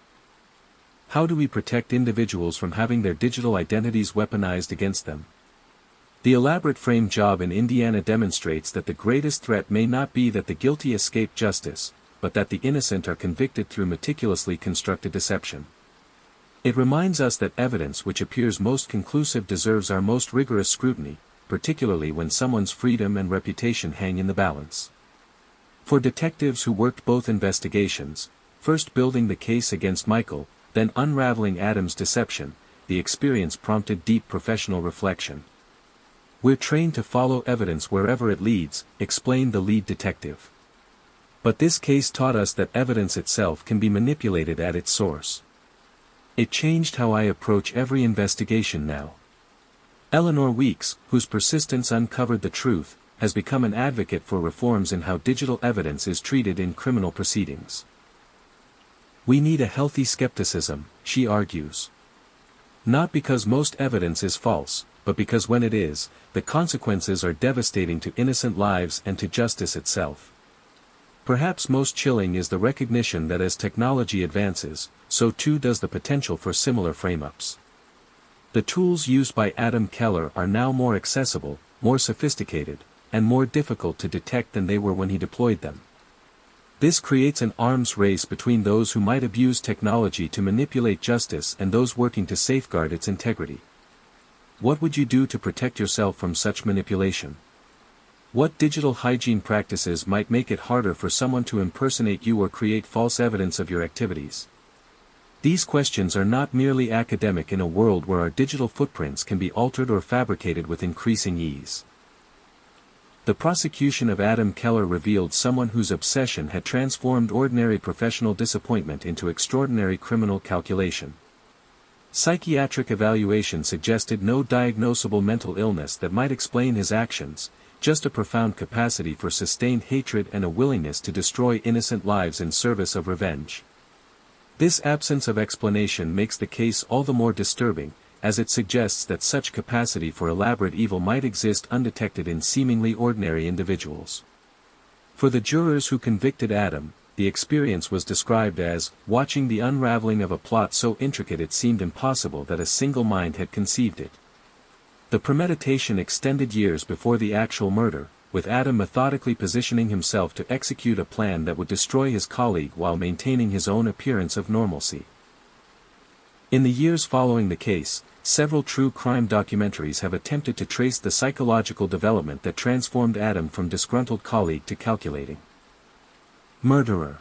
How do we protect individuals from having their digital identities weaponized against them? The elaborate frame job in Indiana demonstrates that the greatest threat may not be that the guilty escape justice, but that the innocent are convicted through meticulously constructed deception. It reminds us that evidence which appears most conclusive deserves our most rigorous scrutiny, particularly when someone's freedom and reputation hang in the balance. For detectives who worked both investigations, first building the case against Michael, then unraveling Adam's deception, the experience prompted deep professional reflection. "We're trained to follow evidence wherever it leads," explained the lead detective. "But this case taught us that evidence itself can be manipulated at its source. It changed how I approach every investigation now." Eleanor Weeks, whose persistence uncovered the truth, has become an advocate for reforms in how digital evidence is treated in criminal proceedings. "We need a healthy skepticism," she argues. "Not because most evidence is false, but because when it is, the consequences are devastating to innocent lives and to justice itself." Perhaps most chilling is the recognition that as technology advances, so too does the potential for similar frame-ups. The tools used by Adam Keller are now more accessible, more sophisticated, and more difficult to detect than they were when he deployed them. This creates an arms race between those who might abuse technology to manipulate justice and those working to safeguard its integrity. What would you do to protect yourself from such manipulation? What digital hygiene practices might make it harder for someone to impersonate you or create false evidence of your activities? These questions are not merely academic in a world where our digital footprints can be altered or fabricated with increasing ease. The prosecution of Adam Keller revealed someone whose obsession had transformed ordinary professional disappointment into extraordinary criminal calculation. Psychiatric evaluation suggested no diagnosable mental illness that might explain his actions, just a profound capacity for sustained hatred and a willingness to destroy innocent lives in service of revenge. This absence of explanation makes the case all the more disturbing, as it suggests that such capacity for elaborate evil might exist undetected in seemingly ordinary individuals. For the jurors who convicted Adam, the experience was described as watching the unraveling of a plot so intricate it seemed impossible that a single mind had conceived it. The premeditation extended years before the actual murder, with Adam methodically positioning himself to execute a plan that would destroy his colleague while maintaining his own appearance of normalcy. In the years following the case, several true crime documentaries have attempted to trace the psychological development that transformed Adam from disgruntled colleague to calculating murderer.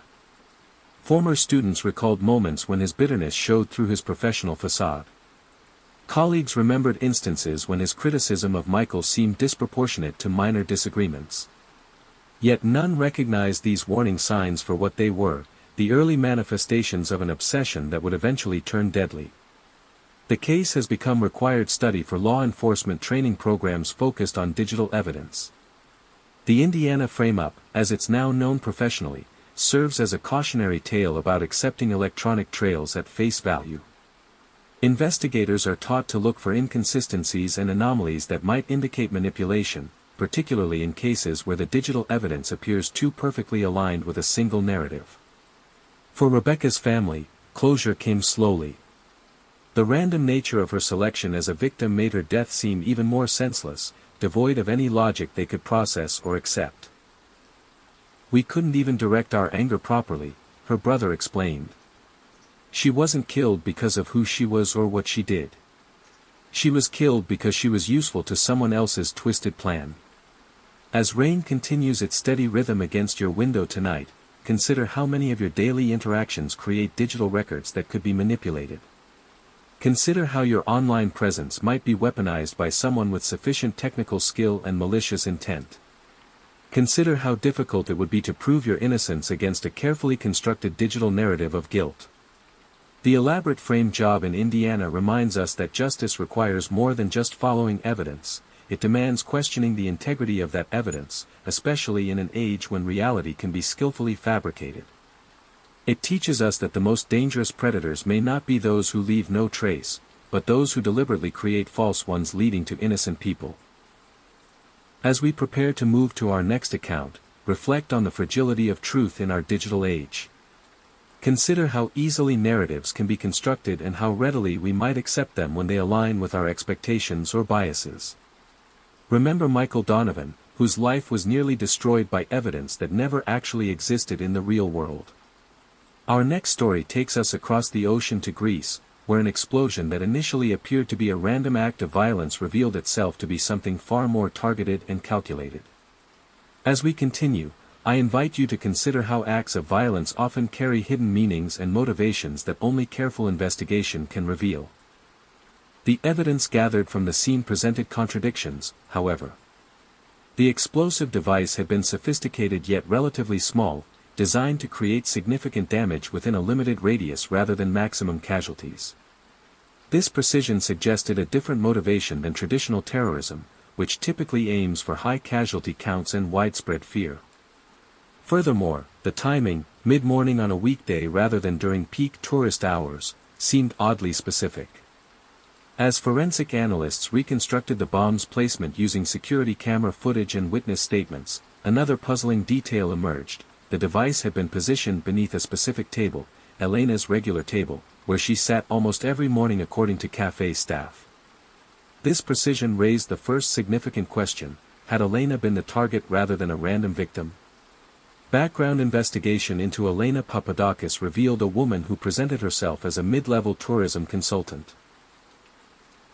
Former students recalled moments when his bitterness showed through his professional facade. Colleagues remembered instances when his criticism of Michael seemed disproportionate to minor disagreements. Yet none recognized these warning signs for what they were, the early manifestations of an obsession that would eventually turn deadly. The case has become required study for law enforcement training programs focused on digital evidence. The Indiana frame-up, as it's now known professionally, serves as a cautionary tale about accepting electronic trails at face value. Investigators are taught to look for inconsistencies and anomalies that might indicate manipulation, particularly in cases where the digital evidence appears too perfectly aligned with a single narrative. For Rebecca's family, closure came slowly. The random nature of her selection as a victim made her death seem even more senseless, devoid of any logic they could process or accept. "We couldn't even direct our anger properly," her brother explained. "She wasn't killed because of who she was or what she did. She was killed because she was useful to someone else's twisted plan." As rain continues its steady rhythm against your window tonight, consider how many of your daily interactions create digital records that could be manipulated. Consider how your online presence might be weaponized by someone with sufficient technical skill and malicious intent. Consider how difficult it would be to prove your innocence against a carefully constructed digital narrative of guilt. The elaborate frame job in Indiana reminds us that justice requires more than just following evidence. It demands questioning the integrity of that evidence, especially in an age when reality can be skillfully fabricated. It teaches us that the most dangerous predators may not be those who leave no trace, but those who deliberately create false ones leading to innocent people. As we prepare to move to our next account, reflect on the fragility of truth in our digital age. Consider how easily narratives can be constructed and how readily we might accept them when they align with our expectations or biases. Remember Michael Donovan, whose life was nearly destroyed by evidence that never actually existed in the real world. Our next story takes us across the ocean to Greece, where an explosion that initially appeared to be a random act of violence revealed itself to be something far more targeted and calculated. As we continue, I invite you to consider how acts of violence often carry hidden meanings and motivations that only careful investigation can reveal. The evidence gathered from the scene presented contradictions, however. The explosive device had been sophisticated yet relatively small, designed to create significant damage within a limited radius rather than maximum casualties. This precision suggested a different motivation than traditional terrorism, which typically aims for high casualty counts and widespread fear. Furthermore, the timing, mid-morning on a weekday rather than during peak tourist hours, seemed oddly specific. As forensic analysts reconstructed the bomb's placement using security camera footage and witness statements, another puzzling detail emerged. The device had been positioned beneath a specific table, Elena's regular table, where she sat almost every morning according to cafe staff. This precision raised the first significant question: had Elena been the target rather than a random victim? Background investigation into Elena Papadakis revealed a woman who presented herself as a mid-level tourism consultant.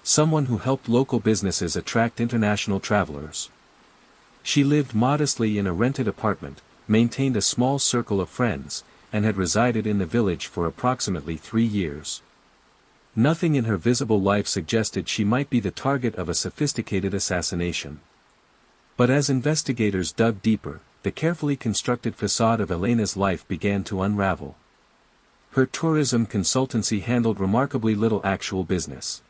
Someone who helped local businesses attract international travelers. She lived modestly in a rented apartment, maintained a small circle of friends, and had resided in the village for approximately 3 years. Nothing in her visible life suggested she might be the target of a sophisticated assassination. But as investigators dug deeper, the carefully constructed facade of Elena's life began to unravel. Her tourism consultancy handled remarkably little actual business.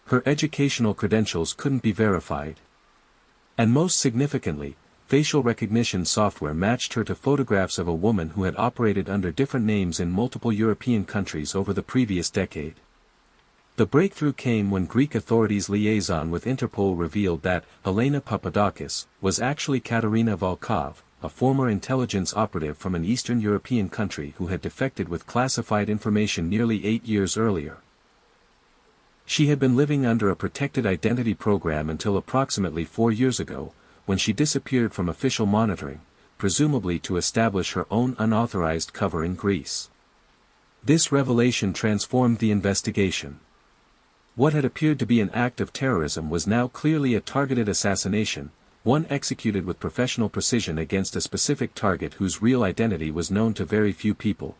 Her educational credentials couldn't be verified. And most significantly, facial recognition software matched her to photographs of a woman who had operated under different names in multiple European countries over the previous decade. The breakthrough came when Greek authorities' liaison with Interpol revealed that Elena Papadakis was actually Katerina Volkov, a former intelligence operative from an Eastern European country who had defected with classified information nearly 8 years earlier. She had been living under a protected identity program until approximately 4 years ago, when she disappeared from official monitoring, presumably to establish her own unauthorized cover in Greece. This revelation transformed the investigation. What had appeared to be an act of terrorism was now clearly a targeted assassination, one executed with professional precision against a specific target whose real identity was known to very few people.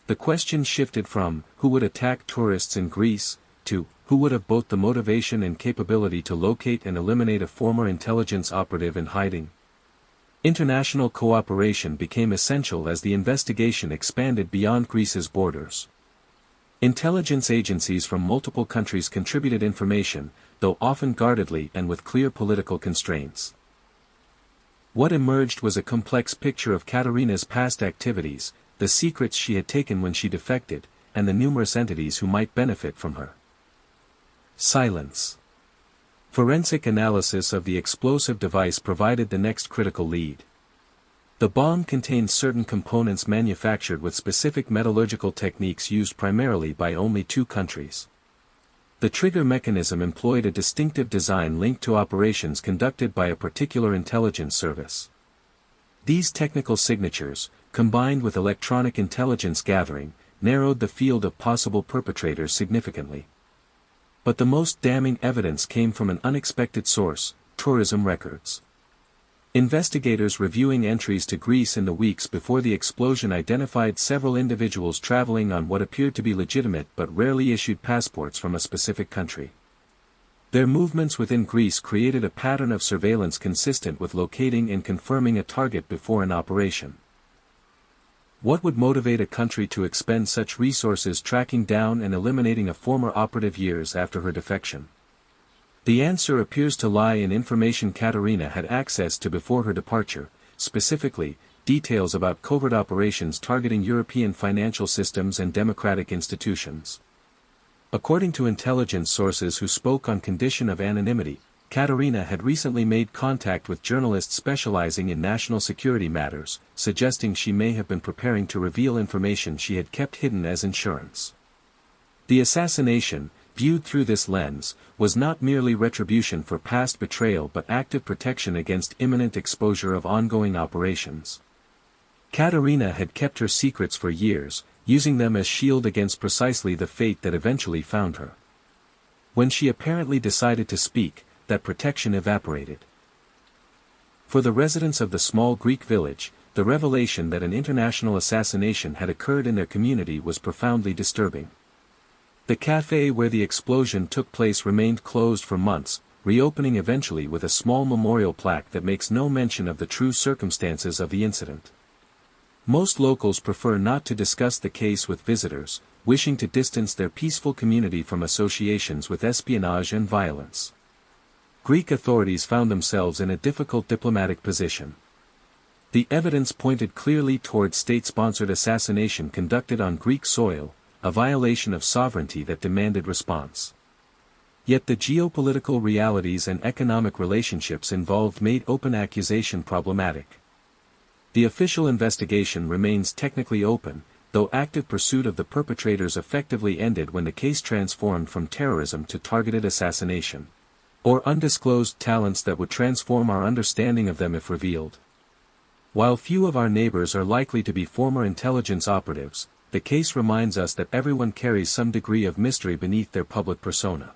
The question shifted from, who would attack tourists in Greece, to, who would have both the motivation and capability to locate and eliminate a former intelligence operative in hiding. International cooperation became essential as the investigation expanded beyond Greece's borders. Intelligence agencies from multiple countries contributed information, though often guardedly and with clear political constraints. What emerged was a complex picture of Katerina's past activities, the secrets she had taken when she defected, and the numerous entities who might benefit from her. Silence. Forensic analysis of the explosive device provided the next critical lead. The bomb contained certain components manufactured with specific metallurgical techniques used primarily by only 2 countries. The trigger mechanism employed a distinctive design linked to operations conducted by a particular intelligence service. These technical signatures, combined with electronic intelligence gathering, narrowed the field of possible perpetrators significantly. But the most damning evidence came from an unexpected source: tourism records. Investigators reviewing entries to Greece in the weeks before the explosion identified several individuals traveling on what appeared to be legitimate but rarely issued passports from a specific country. Their movements within Greece created a pattern of surveillance consistent with locating and confirming a target before an operation. What would motivate a country to expend such resources tracking down and eliminating a former operative years after her defection? The answer appears to lie in information Katerina had access to before her departure, specifically, details about covert operations targeting European financial systems and democratic institutions. According to intelligence sources who spoke on condition of anonymity, Katerina had recently made contact with journalists specializing in national security matters, suggesting she may have been preparing to reveal information she had kept hidden as insurance. The assassination, viewed through this lens, was not merely retribution for past betrayal but active protection against imminent exposure of ongoing operations. Katerina had kept her secrets for years, using them as shield against precisely the fate that eventually found her. When she apparently decided to speak, that protection evaporated. For the residents of the small Greek village, the revelation that an international assassination had occurred in their community was profoundly disturbing. The cafe where the explosion took place remained closed for months, reopening eventually with a small memorial plaque that makes no mention of the true circumstances of the incident. Most locals prefer not to discuss the case with visitors, wishing to distance their peaceful community from associations with espionage and violence. Greek authorities found themselves in a difficult diplomatic position. The evidence pointed clearly toward state-sponsored assassination conducted on Greek soil, a violation of sovereignty that demanded response. Yet the geopolitical realities and economic relationships involved made open accusation problematic. The official investigation remains technically open, though active pursuit of the perpetrators effectively ended when the case transformed from terrorism to targeted assassination, or undisclosed talents that would transform our understanding of them if revealed. While few of our neighbors are likely to be former intelligence operatives, the case reminds us that everyone carries some degree of mystery beneath their public persona.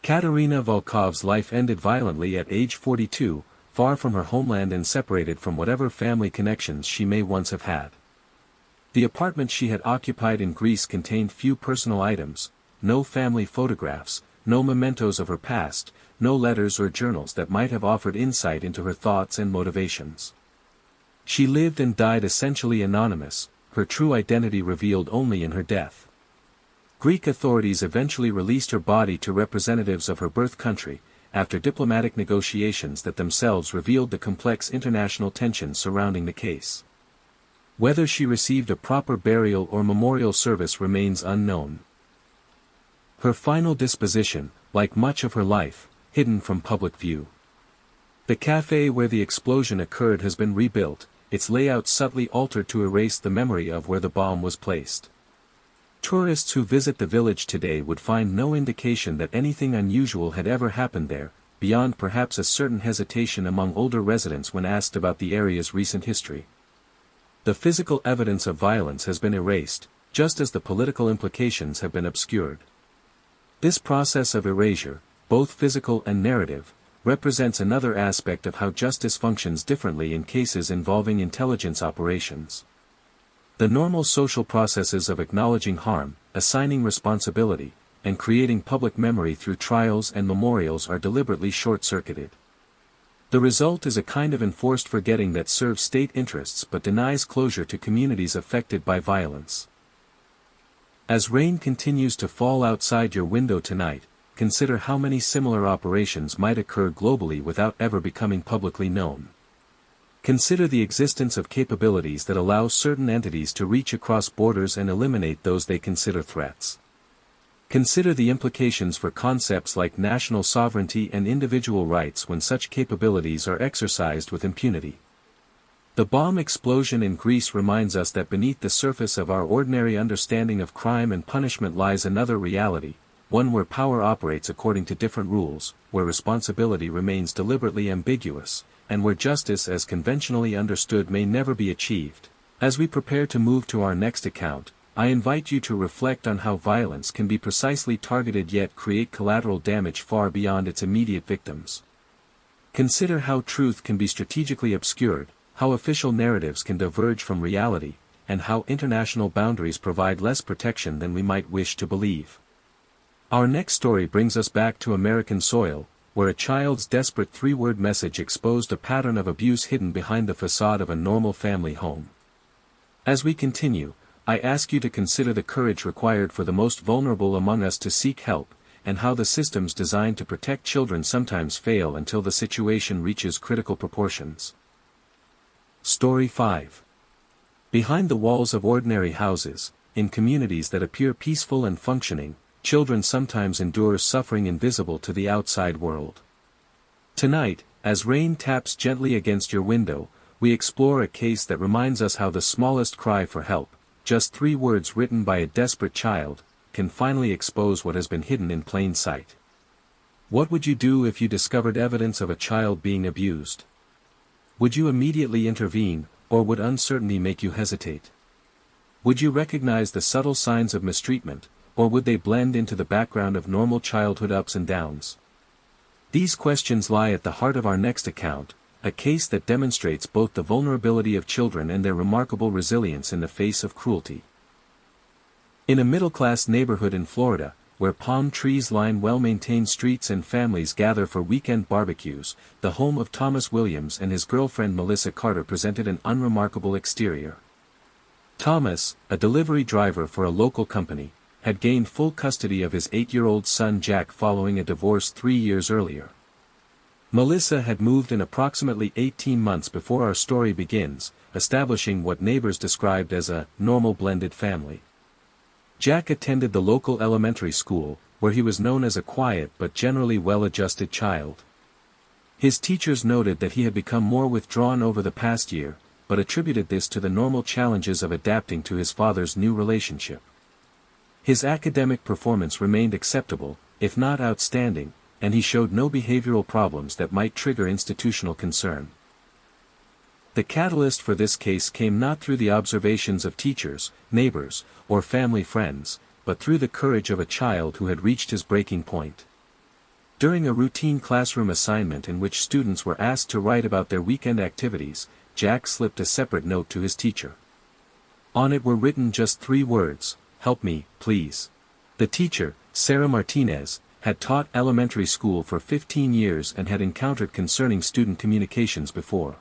Katerina Volkov's life ended violently at age 42, far from her homeland and separated from whatever family connections she may once have had. The apartment she had occupied in Greece contained few personal items, no family photographs, no mementos of her past, no letters or journals that might have offered insight into her thoughts and motivations. She lived and died essentially anonymous, her true identity revealed only in her death. Greek authorities eventually released her body to representatives of her birth country, after diplomatic negotiations that themselves revealed the complex international tensions surrounding the case. Whether she received a proper burial or memorial service remains unknown. Her final disposition, like much of her life, hidden from public view. The cafe where the explosion occurred has been rebuilt, its layout subtly altered to erase the memory of where the bomb was placed. Tourists who visit the village today would find no indication that anything unusual had ever happened there, beyond perhaps a certain hesitation among older residents when asked about the area's recent history. The physical evidence of violence has been erased, just as the political implications have been obscured. This process of erasure, both physical and narrative, represents another aspect of how justice functions differently in cases involving intelligence operations. The normal social processes of acknowledging harm, assigning responsibility, and creating public memory through trials and memorials are deliberately short-circuited. The result is a kind of enforced forgetting that serves state interests but denies closure to communities affected by violence. As rain continues to fall outside your window tonight, consider how many similar operations might occur globally without ever becoming publicly known. Consider the existence of capabilities that allow certain entities to reach across borders and eliminate those they consider threats. Consider the implications for concepts like national sovereignty and individual rights when such capabilities are exercised with impunity. The bomb explosion in Greece reminds us that beneath the surface of our ordinary understanding of crime and punishment lies another reality, one where power operates according to different rules, where responsibility remains deliberately ambiguous, and where justice as conventionally understood may never be achieved. As we prepare to move to our next account, I invite you to reflect on how violence can be precisely targeted yet create collateral damage far beyond its immediate victims. Consider how truth can be strategically obscured, how official narratives can diverge from reality, and how international boundaries provide less protection than we might wish to believe. Our next story brings us back to American soil, where a child's desperate three-word message exposed a pattern of abuse hidden behind the facade of a normal family home. As we continue, I ask you to consider the courage required for the most vulnerable among us to seek help, and how the systems designed to protect children sometimes fail until the situation reaches critical proportions. Story 5. Behind the walls of ordinary houses, in communities that appear peaceful and functioning, children sometimes endure suffering invisible to the outside world. Tonight, as rain taps gently against your window, we explore a case that reminds us how the smallest cry for help, just 3 words written by a desperate child, can finally expose what has been hidden in plain sight. What would you do if you discovered evidence of a child being abused? Would you immediately intervene, or would uncertainty make you hesitate? Would you recognize the subtle signs of mistreatment, or would they blend into the background of normal childhood ups and downs? These questions lie at the heart of our next account, a case that demonstrates both the vulnerability of children and their remarkable resilience in the face of cruelty. In a middle-class neighborhood in Florida, where palm trees line well-maintained streets and families gather for weekend barbecues, the home of Thomas Williams and his girlfriend Melissa Carter presented an unremarkable exterior. Thomas, a delivery driver for a local company, had gained full custody of his 8-year-old son Jack following a divorce 3 years earlier. Melissa had moved in approximately 18 months before our story begins, establishing what neighbors described as a normal blended family. Jack attended the local elementary school, where he was known as a quiet but generally well-adjusted child. His teachers noted that he had become more withdrawn over the past year, but attributed this to the normal challenges of adapting to his father's new relationship. His academic performance remained acceptable, if not outstanding, and he showed no behavioral problems that might trigger institutional concern. The catalyst for this case came not through the observations of teachers, neighbors, or family friends, but through the courage of a child who had reached his breaking point. During a routine classroom assignment in which students were asked to write about their weekend activities, Jack slipped a separate note to his teacher. On it were written just 3 words, "Help me, please." The teacher, Sarah Martinez, had taught elementary school for 15 years and had encountered concerning student communications before.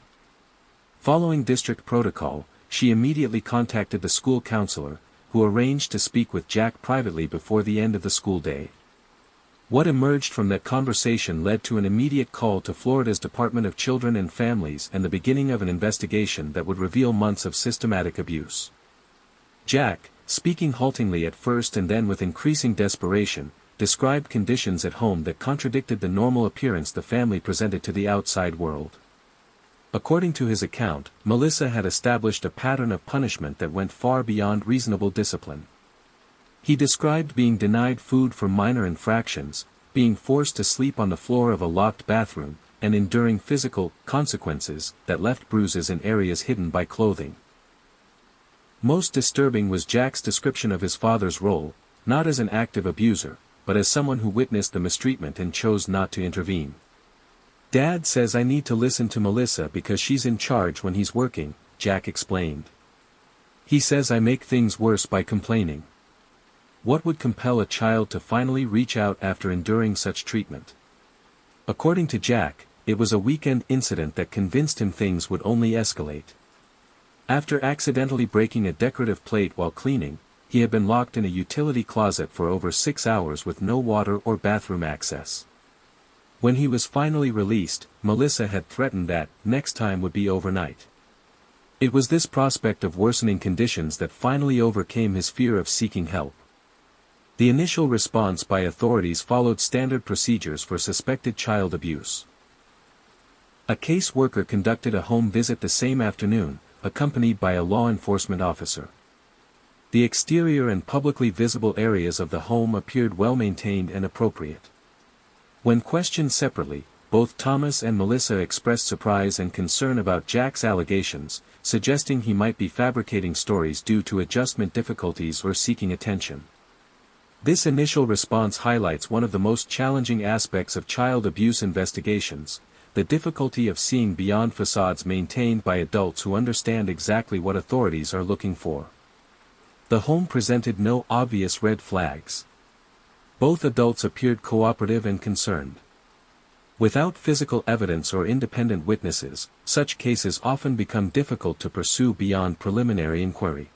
Following district protocol, she immediately contacted the school counselor, who arranged to speak with Jack privately before the end of the school day. What emerged from that conversation led to an immediate call to Florida's Department of Children and Families and the beginning of an investigation that would reveal months of systematic abuse. Jack, speaking haltingly at first and then with increasing desperation, described conditions at home that contradicted the normal appearance the family presented to the outside world. According to his account, Melissa had established a pattern of punishment that went far beyond reasonable discipline. He described being denied food for minor infractions, being forced to sleep on the floor of a locked bathroom, and enduring physical consequences that left bruises in areas hidden by clothing. Most disturbing was Jack's description of his father's role, not as an active abuser, but as someone who witnessed the mistreatment and chose not to intervene. "Dad says I need to listen to Melissa because she's in charge when he's working," Jack explained. "He says I make things worse by complaining." What would compel a child to finally reach out after enduring such treatment? According to Jack, it was a weekend incident that convinced him things would only escalate. After accidentally breaking a decorative plate while cleaning, he had been locked in a utility closet for over 6 hours with no water or bathroom access. When he was finally released, Melissa had threatened that next time would be overnight. It was this prospect of worsening conditions that finally overcame his fear of seeking help. The initial response by authorities followed standard procedures for suspected child abuse. A caseworker conducted a home visit the same afternoon, accompanied by a law enforcement officer. The exterior and publicly visible areas of the home appeared well maintained and appropriate. When questioned separately, both Thomas and Melissa expressed surprise and concern about Jack's allegations, suggesting he might be fabricating stories due to adjustment difficulties or seeking attention. This initial response highlights one of the most challenging aspects of child abuse investigations: the difficulty of seeing beyond facades maintained by adults who understand exactly what authorities are looking for. The home presented no obvious red flags. Both adults appeared cooperative and concerned. Without physical evidence or independent witnesses, such cases often become difficult to pursue beyond preliminary inquiry.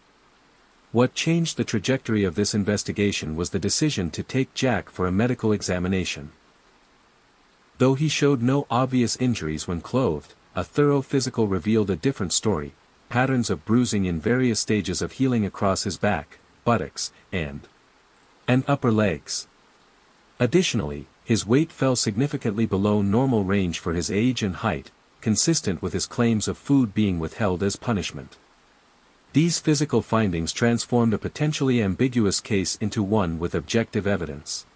What changed the trajectory of this investigation was the decision to take Jack for a medical examination. Though he showed no obvious injuries when clothed, a thorough physical revealed a different story: patterns of bruising in various stages of healing across his back, buttocks, and upper legs. Additionally, his weight fell significantly below normal range for his age and height, consistent with his claims of food being withheld as punishment. These physical findings transformed a potentially ambiguous case into one with objective evidence.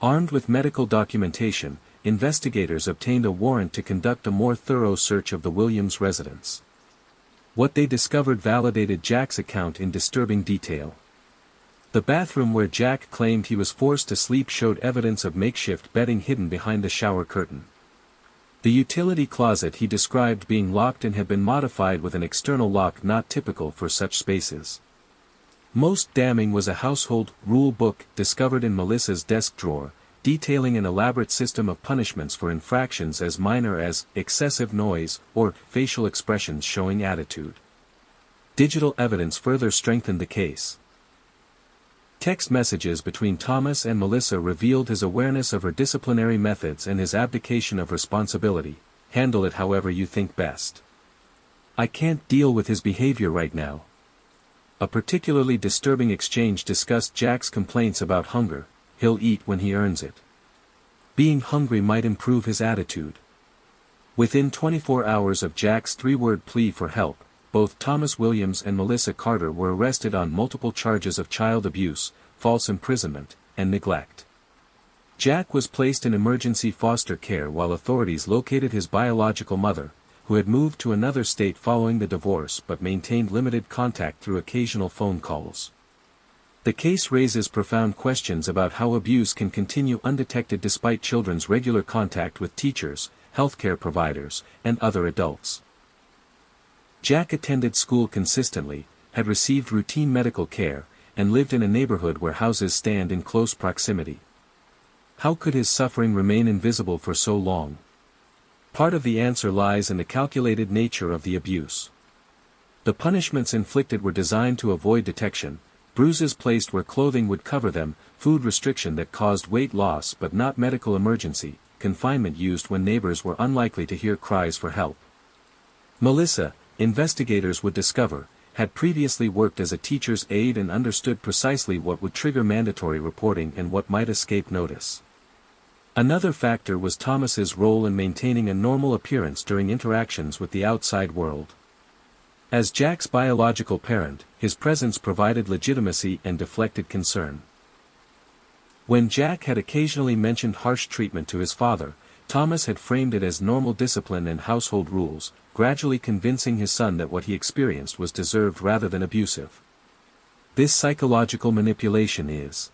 Armed with medical documentation, investigators obtained a warrant to conduct a more thorough search of the Williams residence. What they discovered validated Jack's account in disturbing detail. The bathroom where Jack claimed he was forced to sleep showed evidence of makeshift bedding hidden behind the shower curtain. The utility closet he described being locked and had been modified with an external lock not typical for such spaces. Most damning was a household rule book discovered in Melissa's desk drawer, detailing an elaborate system of punishments for infractions as minor as excessive noise or facial expressions showing attitude. Digital evidence further strengthened the case. Text messages between Thomas and Melissa revealed his awareness of her disciplinary methods and his abdication of responsibility. "Handle it however you think best. I can't deal with his behavior right now." A particularly disturbing exchange discussed Jack's complaints about hunger: "He'll eat when he earns it. Being hungry might improve his attitude." Within 24 hours of Jack's three-word plea for help, both Thomas Williams and Melissa Carter were arrested on multiple charges of child abuse, false imprisonment, and neglect. Jack was placed in emergency foster care while authorities located his biological mother, who had moved to another state following the divorce but maintained limited contact through occasional phone calls. The case raises profound questions about how abuse can continue undetected despite children's regular contact with teachers, healthcare providers, and other adults. Jack attended school consistently, had received routine medical care, and lived in a neighborhood where houses stand in close proximity. How could his suffering remain invisible for so long? Part of the answer lies in the calculated nature of the abuse. The punishments inflicted were designed to avoid detection: bruises placed where clothing would cover them, food restriction that caused weight loss but not medical emergency, confinement used when neighbors were unlikely to hear cries for help. Melissa, investigators would discover, had previously worked as a teacher's aide and understood precisely what would trigger mandatory reporting and what might escape notice. Another factor was Thomas's role in maintaining a normal appearance during interactions with the outside world. As Jack's biological parent, his presence provided legitimacy and deflected concern. When Jack had occasionally mentioned harsh treatment to his father, Thomas had framed it as normal discipline and household rules, gradually convincing his son that what he experienced was deserved rather than abusive. This psychological manipulation is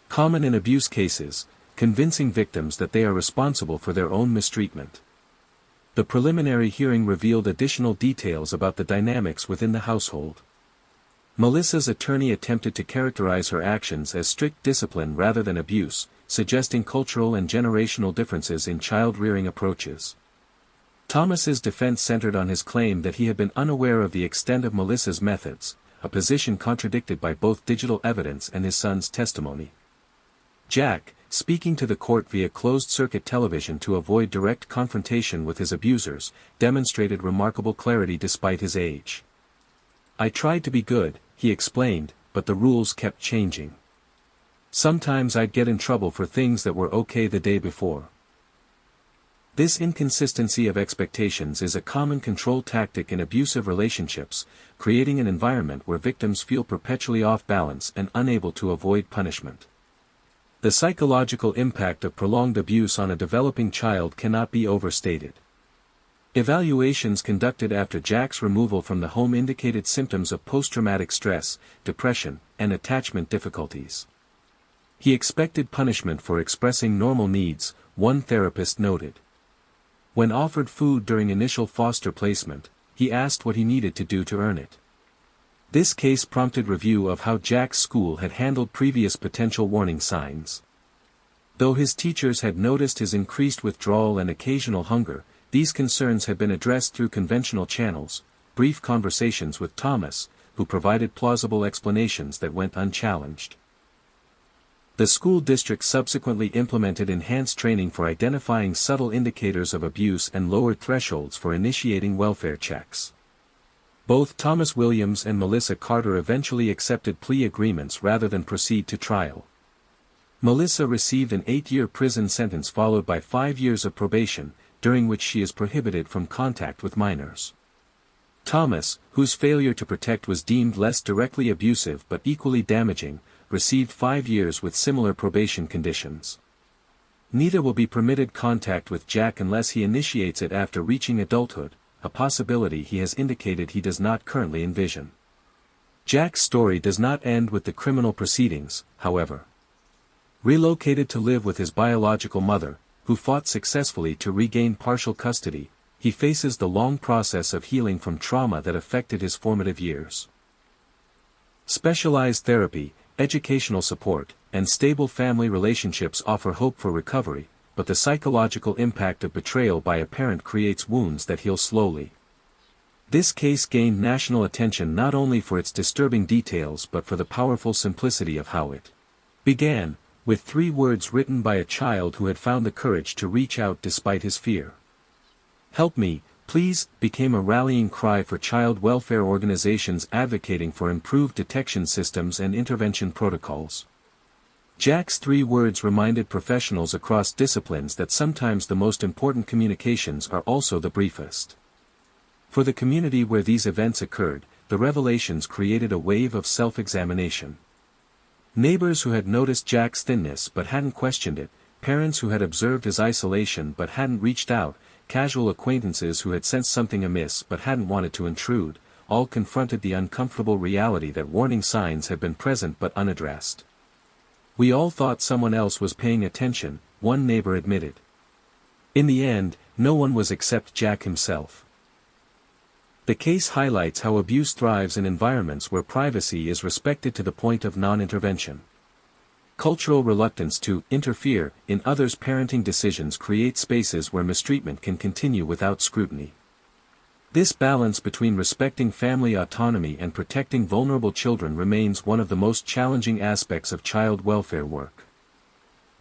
common in abuse cases, convincing victims that they are responsible for their own mistreatment. The preliminary hearing revealed additional details about the dynamics within the household. Melissa's attorney attempted to characterize her actions as strict discipline rather than abuse, suggesting cultural and generational differences in child-rearing approaches. Thomas's defense centered on his claim that he had been unaware of the extent of Melissa's methods, a position contradicted by both digital evidence and his son's testimony. Jack, speaking to the court via closed-circuit television to avoid direct confrontation with his abusers, demonstrated remarkable clarity despite his age. "I tried to be good," he explained, "but the rules kept changing. Sometimes I'd get in trouble for things that were okay the day before." This inconsistency of expectations is a common control tactic in abusive relationships, creating an environment where victims feel perpetually off balance and unable to avoid punishment. The psychological impact of prolonged abuse on a developing child cannot be overstated. Evaluations conducted after Jack's removal from the home indicated symptoms of post-traumatic stress, depression, and attachment difficulties. He expected punishment for expressing normal needs, one therapist noted. When offered food during initial foster placement, he asked what he needed to do to earn it. This case prompted review of how Jack's school had handled previous potential warning signs. Though his teachers had noticed his increased withdrawal and occasional hunger, these concerns had been addressed through conventional channels, brief conversations with Thomas, who provided plausible explanations that went unchallenged. The school district subsequently implemented enhanced training for identifying subtle indicators of abuse and lowered thresholds for initiating welfare checks. Both Thomas Williams and Melissa Carter eventually accepted plea agreements rather than proceed to trial. Melissa received an 8-year prison sentence followed by 5 years of probation, during which she is prohibited from contact with minors. Thomas, whose failure to protect was deemed less directly abusive but equally damaging, received 5 years with similar probation conditions. Neither will be permitted contact with Jack unless he initiates it after reaching adulthood, a possibility he has indicated he does not currently envision. Jack's story does not end with the criminal proceedings, however. Relocated to live with his biological mother, who fought successfully to regain partial custody, he faces the long process of healing from trauma that affected his formative years. Specialized therapy, educational support, and stable family relationships offer hope for recovery, but the psychological impact of betrayal by a parent creates wounds that heal slowly. This case gained national attention not only for its disturbing details but for the powerful simplicity of how it began, with 3 words written by a child who had found the courage to reach out despite his fear. "Help me, please," became a rallying cry for child welfare organizations advocating for improved detection systems and intervention protocols. Jack's 3 words reminded professionals across disciplines that sometimes the most important communications are also the briefest. For the community where these events occurred, the revelations created a wave of self-examination. Neighbors who had noticed Jack's thinness but hadn't questioned it, parents who had observed his isolation but hadn't reached out, casual acquaintances who had sensed something amiss but hadn't wanted to intrude, all confronted the uncomfortable reality that warning signs had been present but unaddressed. "We all thought someone else was paying attention," one neighbor admitted. In the end, no one was except Jack himself. The case highlights how abuse thrives in environments where privacy is respected to the point of non-intervention. Cultural reluctance to interfere in others' parenting decisions creates spaces where mistreatment can continue without scrutiny. This balance between respecting family autonomy and protecting vulnerable children remains one of the most challenging aspects of child welfare work.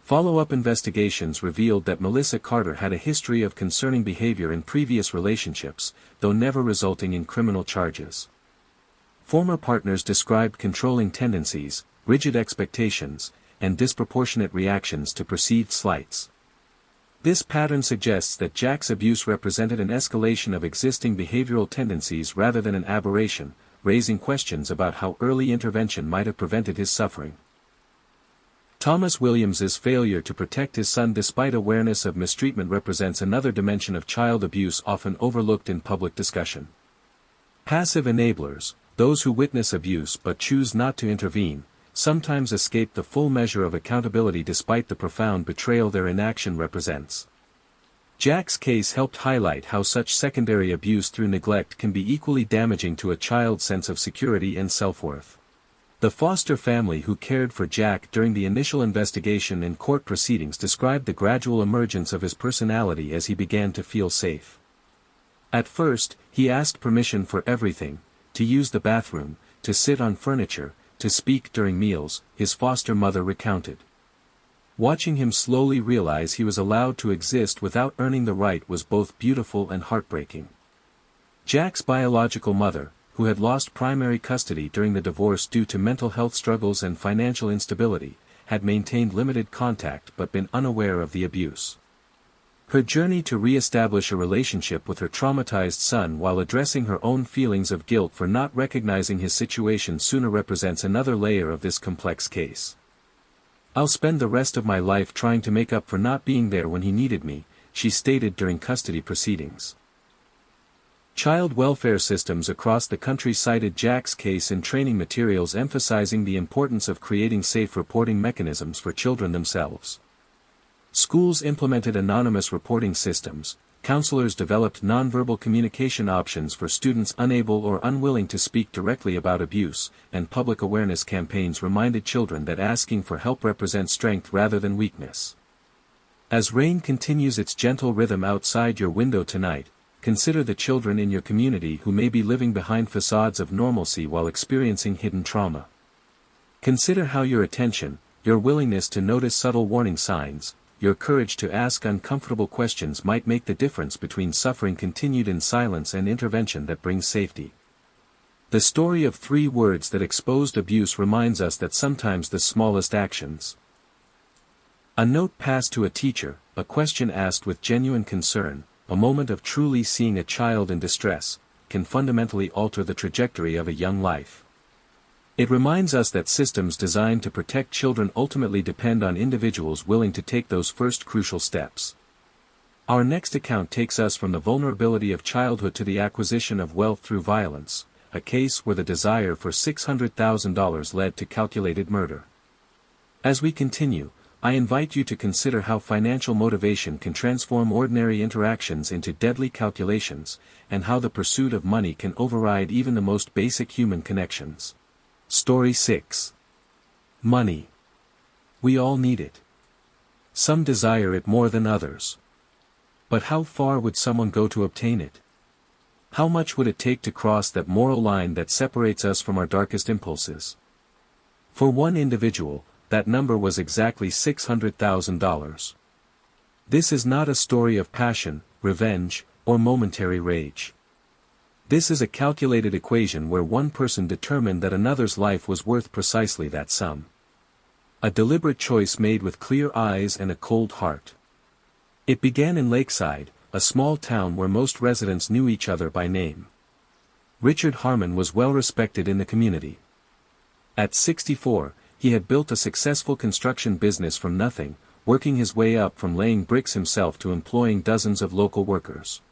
Follow-up investigations revealed that Melissa Carter had a history of concerning behavior in previous relationships, though never resulting in criminal charges. Former partners described controlling tendencies, rigid expectations, and disproportionate reactions to perceived slights. This pattern suggests that Jack's abuse represented an escalation of existing behavioral tendencies rather than an aberration, raising questions about how early intervention might have prevented his suffering. Thomas Williams's failure to protect his son despite awareness of mistreatment represents another dimension of child abuse often overlooked in public discussion. Passive enablers, those who witness abuse but choose not to intervene, sometimes escape the full measure of accountability despite the profound betrayal their inaction represents. Jack's case helped highlight how such secondary abuse through neglect can be equally damaging to a child's sense of security and self-worth. The foster family who cared for Jack during the initial investigation and court proceedings described the gradual emergence of his personality as he began to feel safe. At first, he asked permission for everything: to use the bathroom, to sit on furniture, to speak during meals, his foster mother recounted. Watching him slowly realize he was allowed to exist without earning the right was both beautiful and heartbreaking. Jack's biological mother, who had lost primary custody during the divorce due to mental health struggles and financial instability, had maintained limited contact but been unaware of the abuse. Her journey to re-establish a relationship with her traumatized son while addressing her own feelings of guilt for not recognizing his situation sooner represents another layer of this complex case. "I'll spend the rest of my life trying to make up for not being there when he needed me," she stated during custody proceedings. Child welfare systems across the country cited Jack's case in training materials emphasizing the importance of creating safe reporting mechanisms for children themselves. Schools implemented anonymous reporting systems, counselors developed nonverbal communication options for students unable or unwilling to speak directly about abuse, and public awareness campaigns reminded children that asking for help represents strength rather than weakness. As rain continues its gentle rhythm outside your window tonight, consider the children in your community who may be living behind facades of normalcy while experiencing hidden trauma. Consider how your attention, your willingness to notice subtle warning signs, your courage to ask uncomfortable questions might make the difference between suffering continued in silence and intervention that brings safety. The story of 3 words that exposed abuse reminds us that sometimes the smallest actions. A note passed to a teacher, a question asked with genuine concern, a moment of truly seeing a child in distress, can fundamentally alter the trajectory of a young life. It reminds us that systems designed to protect children ultimately depend on individuals willing to take those first crucial steps. Our next account takes us from the vulnerability of childhood to the acquisition of wealth through violence, a case where the desire for $600,000 led to calculated murder. As we continue, I invite you to consider how financial motivation can transform ordinary interactions into deadly calculations, and how the pursuit of money can override even the most basic human connections. Story 6. Money. We all need it. Some desire it more than others. But how far would someone go to obtain it? How much would it take to cross that moral line that separates us from our darkest impulses? For one individual, that number was exactly $600,000. This is not a story of passion, revenge, or momentary rage. This is a calculated equation where one person determined that another's life was worth precisely that sum. A deliberate choice made with clear eyes and a cold heart. It began in Lakeside, a small town where most residents knew each other by name. Richard Harmon was well respected in the community. At 64, he had built a successful construction business from nothing, working his way up from laying bricks himself to employing dozens of local workers.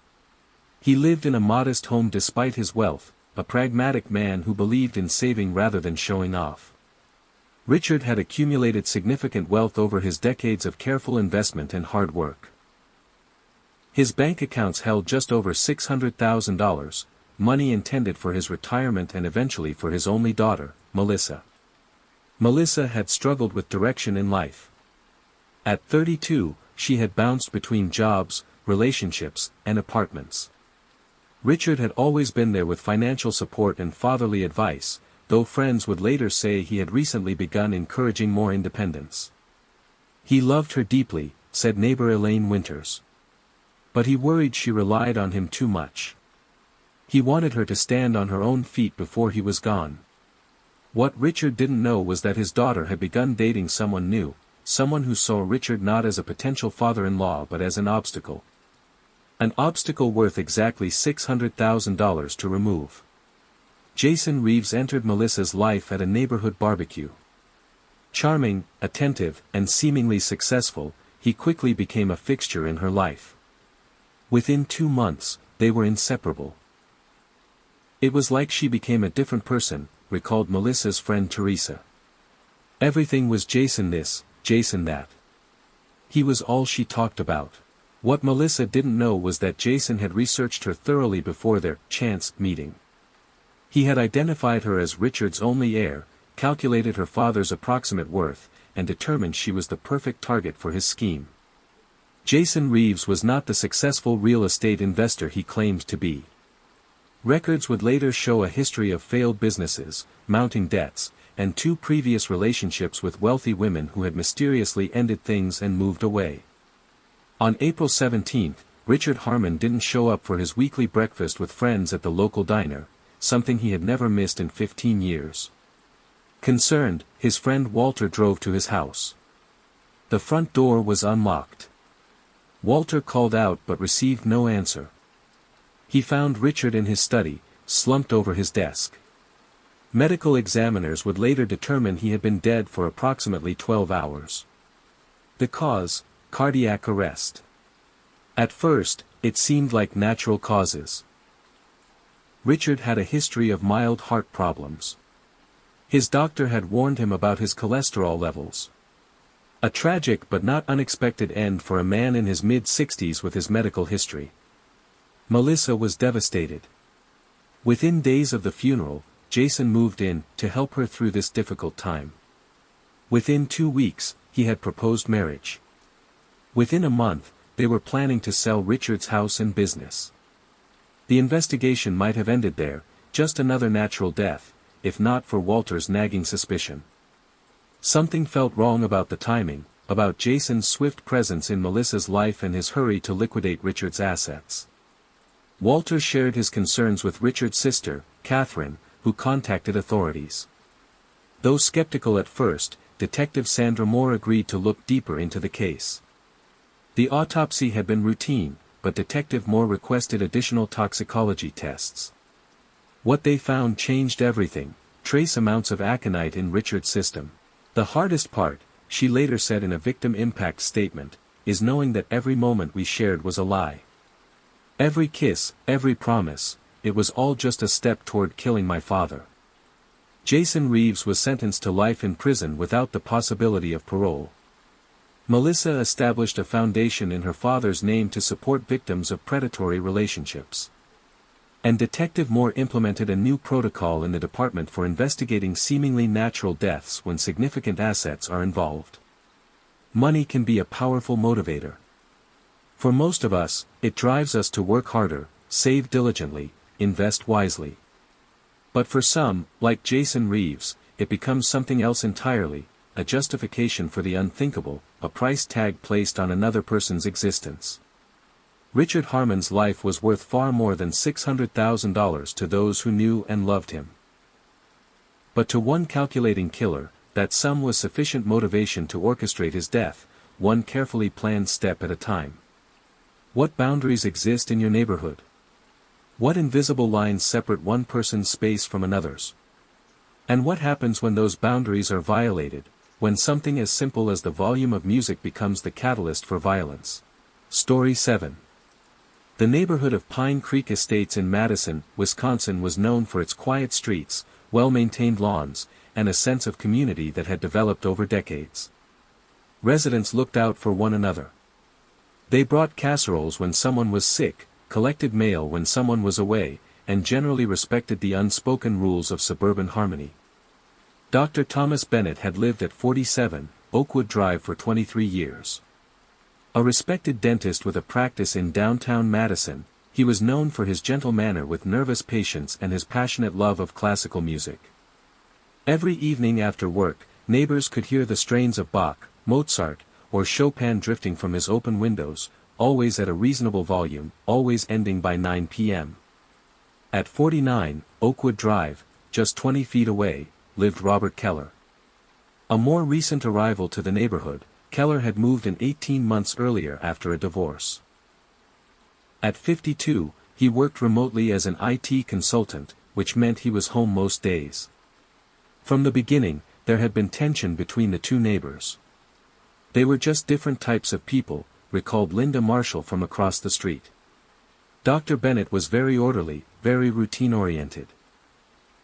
He lived in a modest home despite his wealth, a pragmatic man who believed in saving rather than showing off. Richard had accumulated significant wealth over his decades of careful investment and hard work. His bank accounts held just over $600,000, money intended for his retirement and eventually for his only daughter, Melissa. Melissa had struggled with direction in life. At 32, she had bounced between jobs, relationships, and apartments. Richard had always been there with financial support and fatherly advice, though friends would later say he had recently begun encouraging more independence. He loved her deeply, said neighbor Elaine Winters. But he worried she relied on him too much. He wanted her to stand on her own feet before he was gone. What Richard didn't know was that his daughter had begun dating someone new, someone who saw Richard not as a potential father-in-law but as an obstacle. An obstacle worth exactly $600,000 to remove. Jason Reeves entered Melissa's life at a neighborhood barbecue. Charming, attentive, and seemingly successful, he quickly became a fixture in her life. Within 2 months, they were inseparable. It was like she became a different person, recalled Melissa's friend Teresa. Everything was Jason this, Jason that. He was all she talked about. What Melissa didn't know was that Jason had researched her thoroughly before their chance meeting. He had identified her as Richard's only heir, calculated her father's approximate worth, and determined she was the perfect target for his scheme. Jason Reeves was not the successful real estate investor he claimed to be. Records would later show a history of failed businesses, mounting debts, and 2 previous relationships with wealthy women who had mysteriously ended things and moved away. On April 17, Richard Harmon didn't show up for his weekly breakfast with friends at the local diner, something he had never missed in 15 years. Concerned, his friend Walter drove to his house. The front door was unlocked. Walter called out but received no answer. He found Richard in his study, slumped over his desk. Medical examiners would later determine he had been dead for approximately 12 hours. The cause: cardiac arrest. At first, it seemed like natural causes. Richard had a history of mild heart problems. His doctor had warned him about his cholesterol levels. A tragic but not unexpected end for a man in his mid-60s with his medical history. Melissa was devastated. Within days of the funeral, Jason moved in to help her through this difficult time. Within 2 weeks, he had proposed marriage. Within a month, they were planning to sell Richard's house and business. The investigation might have ended there, just another natural death, if not for Walter's nagging suspicion. Something felt wrong about the timing, about Jason's swift presence in Melissa's life and his hurry to liquidate Richard's assets. Walter shared his concerns with Richard's sister, Catherine, who contacted authorities. Though skeptical at first, Detective Sandra Moore agreed to look deeper into the case. The autopsy had been routine, but Detective Moore requested additional toxicology tests. What they found changed everything: trace amounts of aconite in Richard's system. The hardest part, she later said in a victim impact statement, is knowing that every moment we shared was a lie. Every kiss, every promise, it was all just a step toward killing my father. Jason Reeves was sentenced to life in prison without the possibility of parole. Melissa established a foundation in her father's name to support victims of predatory relationships. And Detective Moore implemented a new protocol in the department for investigating seemingly natural deaths when significant assets are involved. Money can be a powerful motivator. For most of us, it drives us to work harder, save diligently, invest wisely. But for some, like Jason Reeves, it becomes something else entirely: a justification for the unthinkable, a price tag placed on another person's existence. Richard Harmon's life was worth far more than $600,000 to those who knew and loved him. But to one calculating killer, that sum was sufficient motivation to orchestrate his death, one carefully planned step at a time. What boundaries exist in your neighborhood? What invisible lines separate one person's space from another's? And what happens when those boundaries are violated, when something as simple as the volume of music becomes the catalyst for violence? Story 7. The neighborhood of Pine Creek Estates in Madison, Wisconsin was known for its quiet streets, well-maintained lawns, and a sense of community that had developed over decades. Residents looked out for one another. They brought casseroles when someone was sick, collected mail when someone was away, and generally respected the unspoken rules of suburban harmony. Dr. Thomas Bennett had lived at 47 Oakwood Drive for 23 years. A respected dentist with a practice in downtown Madison, he was known for his gentle manner with nervous patients and his passionate love of classical music. Every evening after work, neighbors could hear the strains of Bach, Mozart, or Chopin drifting from his open windows, always at a reasonable volume, always ending by 9 p.m. At 49 Oakwood Drive, just 20 feet away, lived Robert Keller. A more recent arrival to the neighborhood, Keller had moved in 18 months earlier after a divorce. At 52, he worked remotely as an IT consultant, which meant he was home most days. From the beginning, there had been tension between the two neighbors. They were just different types of people, recalled Linda Marshall from across the street. Dr. Bennett was very orderly, very routine-oriented.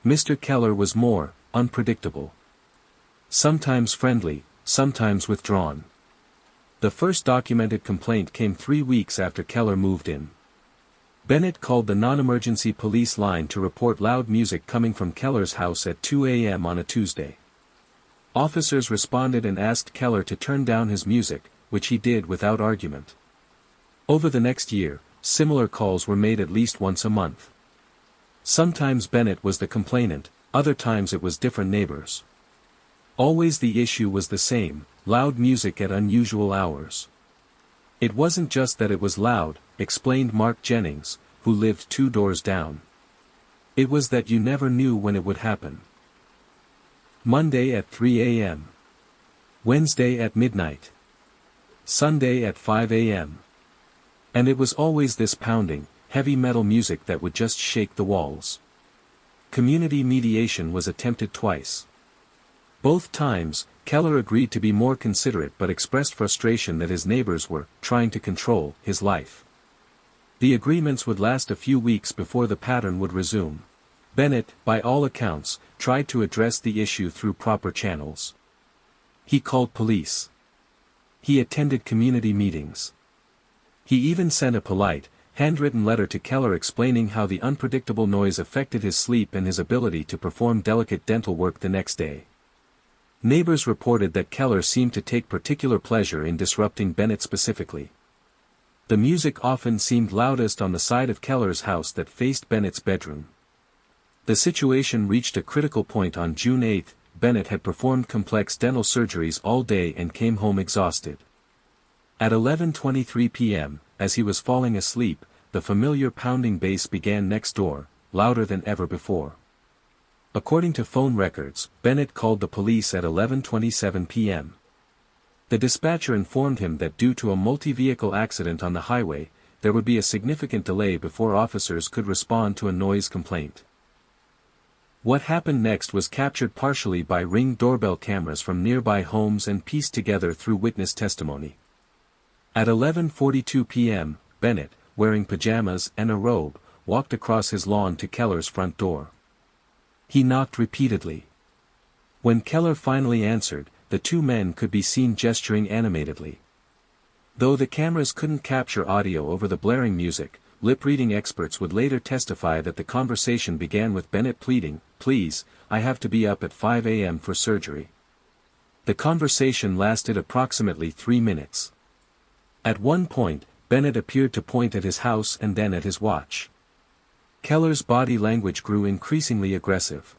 Mr. Keller was more unpredictable. Sometimes friendly, sometimes withdrawn. The first documented complaint came 3 weeks after Keller moved in. Bennett called the non-emergency police line to report loud music coming from Keller's house at 2 a.m. on a Tuesday. Officers responded and asked Keller to turn down his music, which he did without argument. Over the next year, similar calls were made at least once a month. Sometimes Bennett was the complainant, other times it was different neighbors. Always the issue was the same: loud music at unusual hours. It wasn't just that it was loud, explained Mark Jennings, who lived 2 doors down. It was that you never knew when it would happen. Monday at 3 a.m. Wednesday at midnight. Sunday at 5 a.m. And it was always this pounding, heavy metal music that would just shake the walls. Community mediation was attempted twice. Both times, Keller agreed to be more considerate but expressed frustration that his neighbors were trying to control his life. The agreements would last a few weeks before the pattern would resume. Bennett, by all accounts, tried to address the issue through proper channels. He called police. He attended community meetings. He even sent a polite, handwritten letter to Keller explaining how the unpredictable noise affected his sleep and his ability to perform delicate dental work the next day. Neighbors reported that Keller seemed to take particular pleasure in disrupting Bennett specifically. The music often seemed loudest on the side of Keller's house that faced Bennett's bedroom. The situation reached a critical point on June 8. Bennett had performed complex dental surgeries all day and came home exhausted. At 11:23 p.m., as he was falling asleep, the familiar pounding bass began next door, louder than ever before. According to phone records, Bennett called the police at 11:27 p.m. The dispatcher informed him that due to a multi-vehicle accident on the highway, there would be a significant delay before officers could respond to a noise complaint. What happened next was captured partially by Ring doorbell cameras from nearby homes and pieced together through witness testimony. At 11:42 p.m., Bennett, wearing pajamas and a robe, walked across his lawn to Keller's front door. He knocked repeatedly. When Keller finally answered, the 2 men could be seen gesturing animatedly. Though the cameras couldn't capture audio over the blaring music, lip-reading experts would later testify that the conversation began with Bennett pleading, "Please, I have to be up at 5 a.m. for surgery." The conversation lasted approximately 3 minutes. At one point, Bennett appeared to point at his house and then at his watch. Keller's body language grew increasingly aggressive.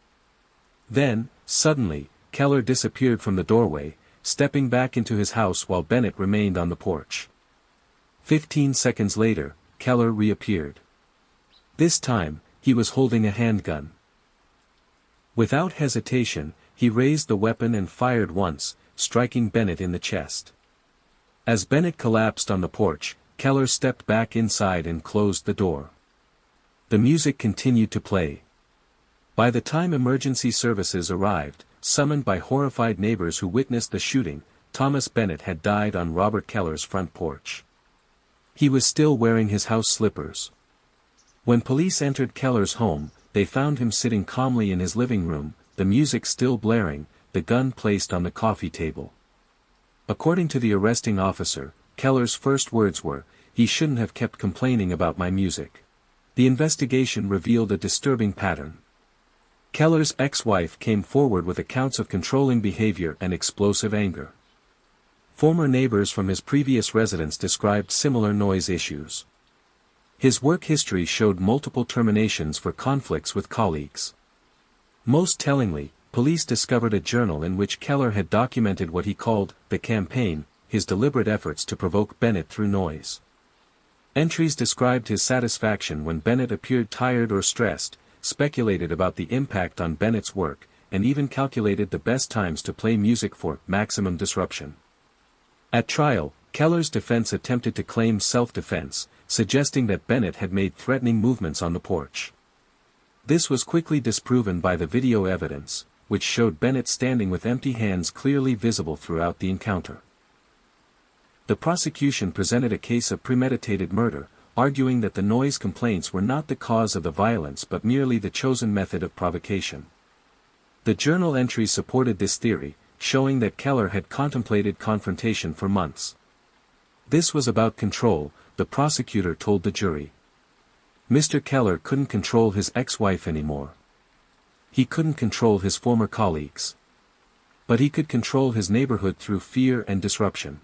Then, suddenly, Keller disappeared from the doorway, stepping back into his house while Bennett remained on the porch. 15 seconds later, Keller reappeared. This time, he was holding a handgun. Without hesitation, he raised the weapon and fired once, striking Bennett in the chest. As Bennett collapsed on the porch, Keller stepped back inside and closed the door. The music continued to play. By the time emergency services arrived, summoned by horrified neighbors who witnessed the shooting, Thomas Bennett had died on Robert Keller's front porch. He was still wearing his house slippers. When police entered Keller's home, they found him sitting calmly in his living room, the music still blaring, the gun placed on the coffee table. According to the arresting officer, Keller's first words were, "He shouldn't have kept complaining about my music." The investigation revealed a disturbing pattern. Keller's ex-wife came forward with accounts of controlling behavior and explosive anger. Former neighbors from his previous residence described similar noise issues. His work history showed multiple terminations for conflicts with colleagues. Most tellingly, police discovered a journal in which Keller had documented what he called the campaign, his deliberate efforts to provoke Bennett through noise. Entries described his satisfaction when Bennett appeared tired or stressed, speculated about the impact on Bennett's work, and even calculated the best times to play music for maximum disruption. At trial, Keller's defense attempted to claim self-defense, suggesting that Bennett had made threatening movements on the porch. This was quickly disproven by the video evidence, which showed Bennett standing with empty hands clearly visible throughout the encounter. The prosecution presented a case of premeditated murder, arguing that the noise complaints were not the cause of the violence but merely the chosen method of provocation. The journal entries supported this theory, showing that Keller had contemplated confrontation for months. This was about control, the prosecutor told the jury. Mr. Keller couldn't control his ex-wife anymore. He couldn't control his former colleagues. But he could control his neighborhood through fear and disruption.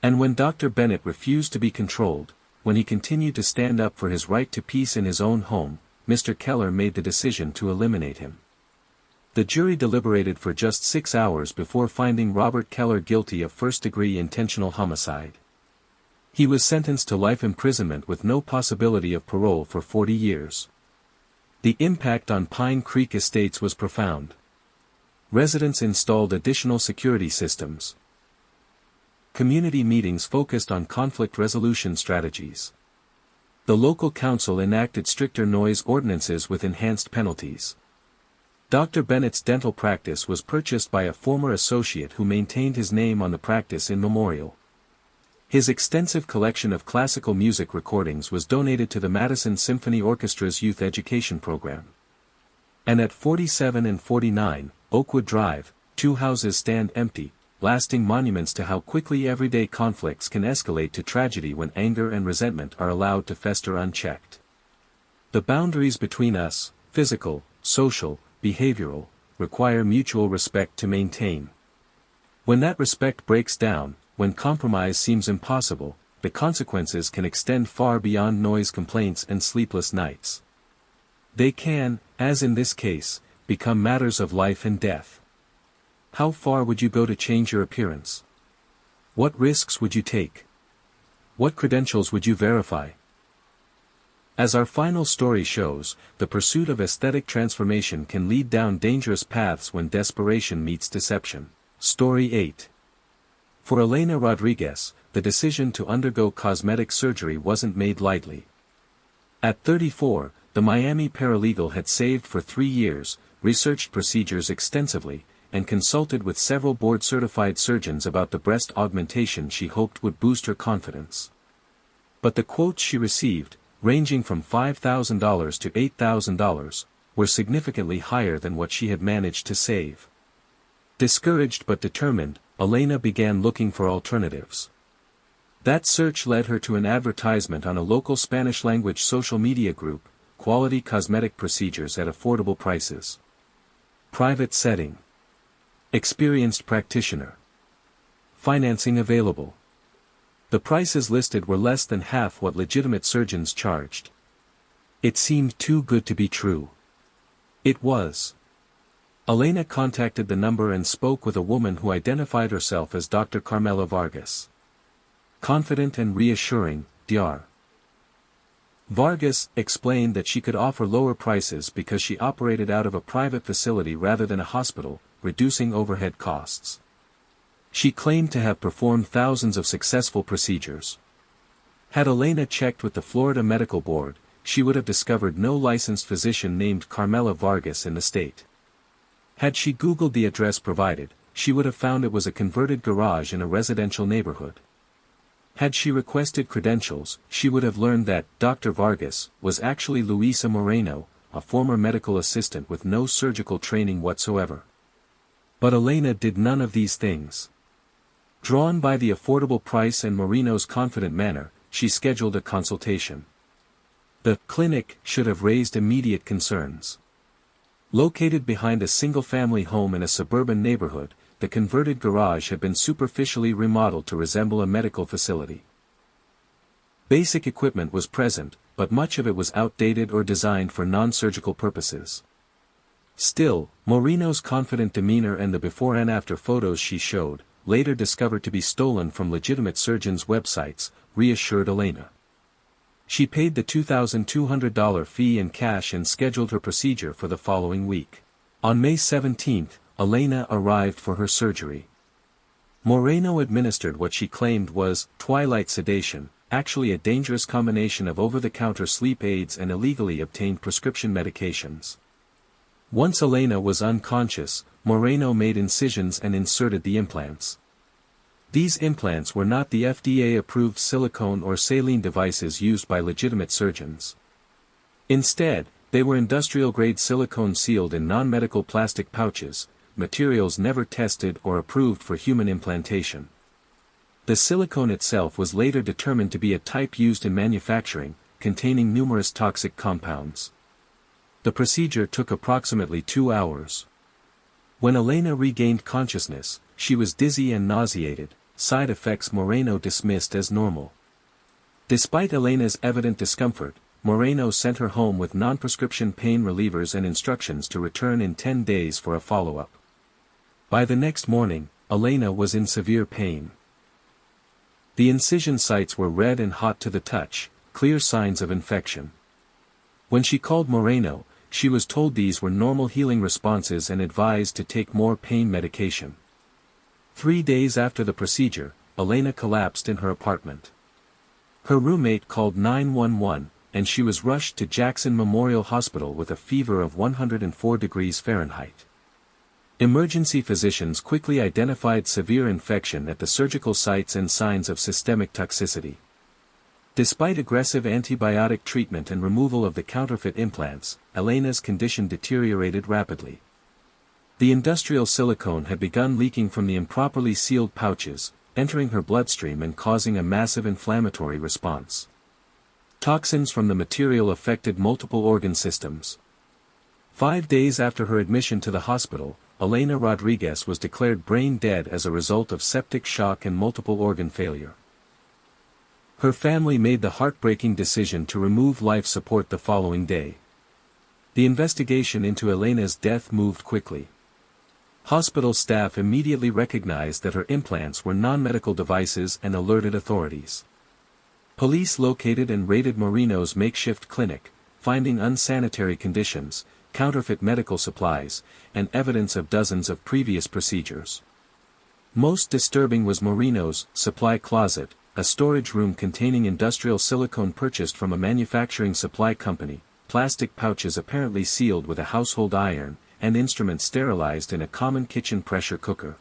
And when Dr. Bennett refused to be controlled, when he continued to stand up for his right to peace in his own home, Mr. Keller made the decision to eliminate him. The jury deliberated for just 6 hours before finding Robert Keller guilty of first-degree intentional homicide. He was sentenced to life imprisonment with no possibility of parole for 40 years. The impact on Pine Creek Estates was profound. Residents installed additional security systems. Community meetings focused on conflict resolution strategies. The local council enacted stricter noise ordinances with enhanced penalties. Dr. Bennett's dental practice was purchased by a former associate who maintained his name on the practice in memorial. His extensive collection of classical music recordings was donated to the Madison Symphony Orchestra's youth education program. And at 47 and 49, Oakwood Drive, 2 houses stand empty, lasting monuments to how quickly everyday conflicts can escalate to tragedy when anger and resentment are allowed to fester unchecked. The boundaries between us, physical, social, behavioral, require mutual respect to maintain. When that respect breaks down, when compromise seems impossible, the consequences can extend far beyond noise complaints and sleepless nights. They can, as in this case, become matters of life and death. How far would you go to change your appearance? What risks would you take? What credentials would you verify? As our final story shows, the pursuit of aesthetic transformation can lead down dangerous paths when desperation meets deception. Story 8. For Elena Rodriguez, the decision to undergo cosmetic surgery wasn't made lightly. At 34, the Miami paralegal had saved for 3 years, researched procedures extensively, and consulted with several board-certified surgeons about the breast augmentation she hoped would boost her confidence. But the quotes she received, ranging from $5,000 to $8,000, were significantly higher than what she had managed to save. Discouraged but determined, Elena began looking for alternatives. That search led her to an advertisement on a local Spanish-language social media group, Quality Cosmetic Procedures at Affordable Prices. Private setting. Experienced practitioner. Financing available. The prices listed were less than half what legitimate surgeons charged. It seemed too good to be true. It was. Elena contacted the number and spoke with a woman who identified herself as Dr. Carmela Vargas. Confident and reassuring, Dr. Vargas explained that she could offer lower prices because she operated out of a private facility rather than a hospital, reducing overhead costs. She claimed to have performed thousands of successful procedures. Had Elena checked with the Florida Medical Board, she would have discovered no licensed physician named Carmela Vargas in the state. Had she Googled the address provided, she would have found it was a converted garage in a residential neighborhood. Had she requested credentials, she would have learned that Dr. Vargas was actually Luisa Moreno, a former medical assistant with no surgical training whatsoever. But Elena did none of these things. Drawn by the affordable price and Moreno's confident manner, she scheduled a consultation. The clinic should have raised immediate concerns. Located behind a single-family home in a suburban neighborhood, the converted garage had been superficially remodeled to resemble a medical facility. Basic equipment was present, but much of it was outdated or designed for non-surgical purposes. Still, Moreno's confident demeanor and the before and after photos she showed, later discovered to be stolen from legitimate surgeons' websites, reassured Elena. She paid the $2,200 fee in cash and scheduled her procedure for the following week. On May 17, Elena arrived for her surgery. Moreno administered what she claimed was twilight sedation, actually a dangerous combination of over-the-counter sleep aids and illegally obtained prescription medications. Once Elena was unconscious, Moreno made incisions and inserted the implants. These implants were not the FDA-approved silicone or saline devices used by legitimate surgeons. Instead, they were industrial-grade silicone sealed in non-medical plastic pouches, materials never tested or approved for human implantation. The silicone itself was later determined to be a type used in manufacturing, containing numerous toxic compounds. The procedure took approximately 2 hours. When Elena regained consciousness, she was dizzy and nauseated, side effects Moreno dismissed as normal. Despite Elena's evident discomfort, Moreno sent her home with non-prescription pain relievers and instructions to return in 10 days for a follow-up. By the next morning, Elena was in severe pain. The incision sites were red and hot to the touch, clear signs of infection. When she called Moreno, she was told these were normal healing responses and advised to take more pain medication. 3 days after the procedure, Elena collapsed in her apartment. Her roommate called 911, and she was rushed to Jackson Memorial Hospital with a fever of 104 degrees Fahrenheit. Emergency physicians quickly identified severe infection at the surgical sites and signs of systemic toxicity. Despite aggressive antibiotic treatment and removal of the counterfeit implants, Elena's condition deteriorated rapidly. The industrial silicone had begun leaking from the improperly sealed pouches, entering her bloodstream and causing a massive inflammatory response. Toxins from the material affected multiple organ systems. 5 days after her admission to the hospital, Elena Rodriguez was declared brain dead as a result of septic shock and multiple organ failure. Her family made the heartbreaking decision to remove life support the following day. The investigation into Elena's death moved quickly. Hospital staff immediately recognized that her implants were non-medical devices and alerted authorities. Police located and raided Moreno's makeshift clinic, finding unsanitary conditions, counterfeit medical supplies, and evidence of dozens of previous procedures. Most disturbing was Moreno's supply closet, a storage room containing industrial silicone purchased from a manufacturing supply company, plastic pouches apparently sealed with a household iron, and instruments sterilized in a common kitchen pressure cooker.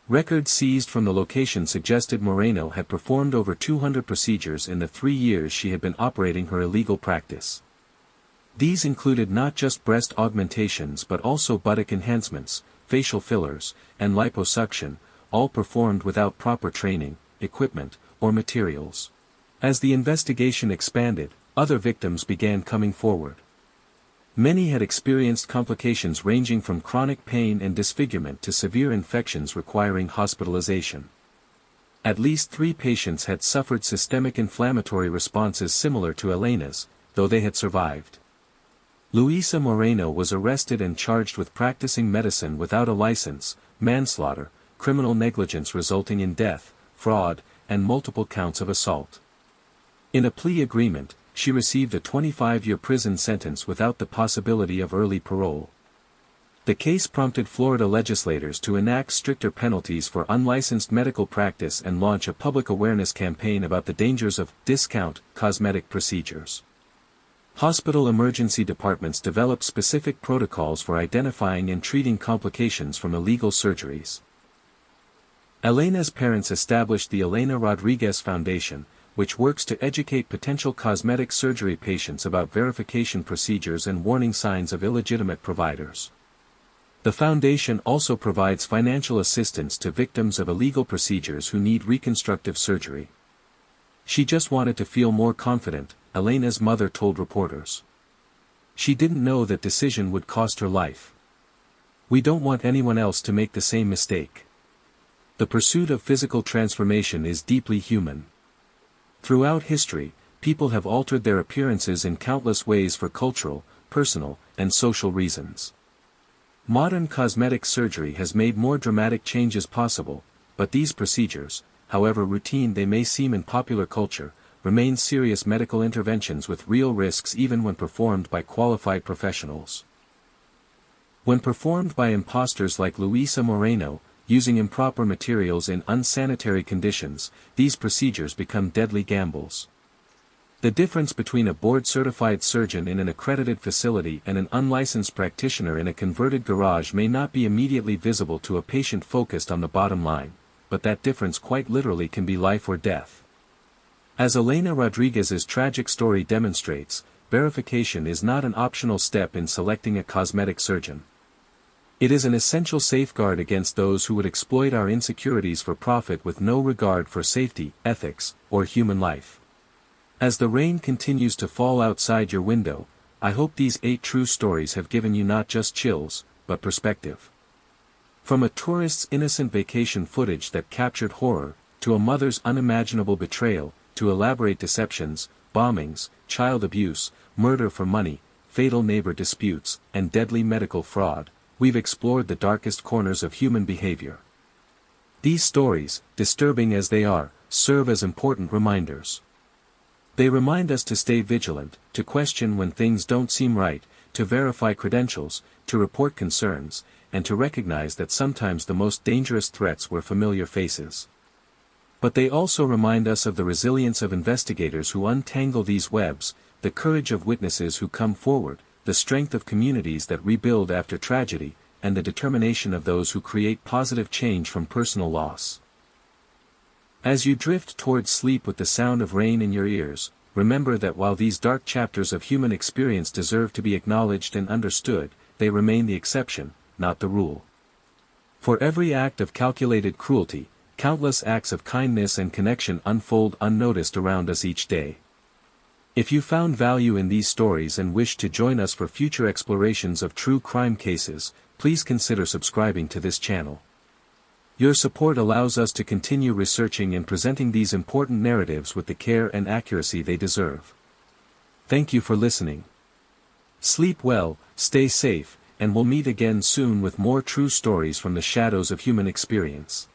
Records seized from the location suggested Moreno had performed over 200 procedures in the 3 years she had been operating her illegal practice. These included not just breast augmentations but also buttock enhancements, facial fillers, and liposuction, all performed without proper training, equipment, or materials. As the investigation expanded, other victims began coming forward. Many had experienced complications ranging from chronic pain and disfigurement to severe infections requiring hospitalization. At least 3 patients had suffered systemic inflammatory responses similar to Elena's, though they had survived. Luisa Moreno was arrested and charged with practicing medicine without a license, manslaughter, criminal negligence resulting in death, fraud, and multiple counts of assault. In a plea agreement, she received a 25-year prison sentence without the possibility of early parole. The case prompted Florida legislators to enact stricter penalties for unlicensed medical practice and launch a public awareness campaign about the dangers of discount cosmetic procedures. Hospital emergency departments developed specific protocols for identifying and treating complications from illegal surgeries. Elena's parents established the Elena Rodriguez Foundation, which works to educate potential cosmetic surgery patients about verification procedures and warning signs of illegitimate providers. The foundation also provides financial assistance to victims of illegal procedures who need reconstructive surgery. She just wanted to feel more confident, Elena's mother told reporters. She didn't know that decision would cost her life. We don't want anyone else to make the same mistake. The pursuit of physical transformation is deeply human. Throughout history, people have altered their appearances in countless ways for cultural, personal, and social reasons. Modern cosmetic surgery has made more dramatic changes possible, but these procedures, however routine they may seem in popular culture, remain serious medical interventions with real risks even when performed by qualified professionals. When performed by imposters like Luisa Moreno, using improper materials in unsanitary conditions, these procedures become deadly gambles. The difference between a board-certified surgeon in an accredited facility and an unlicensed practitioner in a converted garage may not be immediately visible to a patient focused on the bottom line, but that difference quite literally can be life or death. As Elena Rodriguez's tragic story demonstrates, verification is not an optional step in selecting a cosmetic surgeon. It is an essential safeguard against those who would exploit our insecurities for profit with no regard for safety, ethics, or human life. As the rain continues to fall outside your window, I hope these 8 true stories have given you not just chills, but perspective. From a tourist's innocent vacation footage that captured horror, to a mother's unimaginable betrayal, to elaborate deceptions, bombings, child abuse, murder for money, fatal neighbor disputes, and deadly medical fraud, we've explored the darkest corners of human behavior. These stories, disturbing as they are, serve as important reminders. They remind us to stay vigilant, to question when things don't seem right, to verify credentials, to report concerns, and to recognize that sometimes the most dangerous threats were familiar faces. But they also remind us of the resilience of investigators who untangle these webs, the courage of witnesses who come forward, the strength of communities that rebuild after tragedy, and the determination of those who create positive change from personal loss. As you drift towards sleep with the sound of rain in your ears, remember that while these dark chapters of human experience deserve to be acknowledged and understood, they remain the exception, not the rule. For every act of calculated cruelty, countless acts of kindness and connection unfold unnoticed around us each day. If you found value in these stories and wish to join us for future explorations of true crime cases, please consider subscribing to this channel. Your support allows us to continue researching and presenting these important narratives with the care and accuracy they deserve. Thank you for listening. Sleep well, stay safe, and we'll meet again soon with more true stories from the shadows of human experience.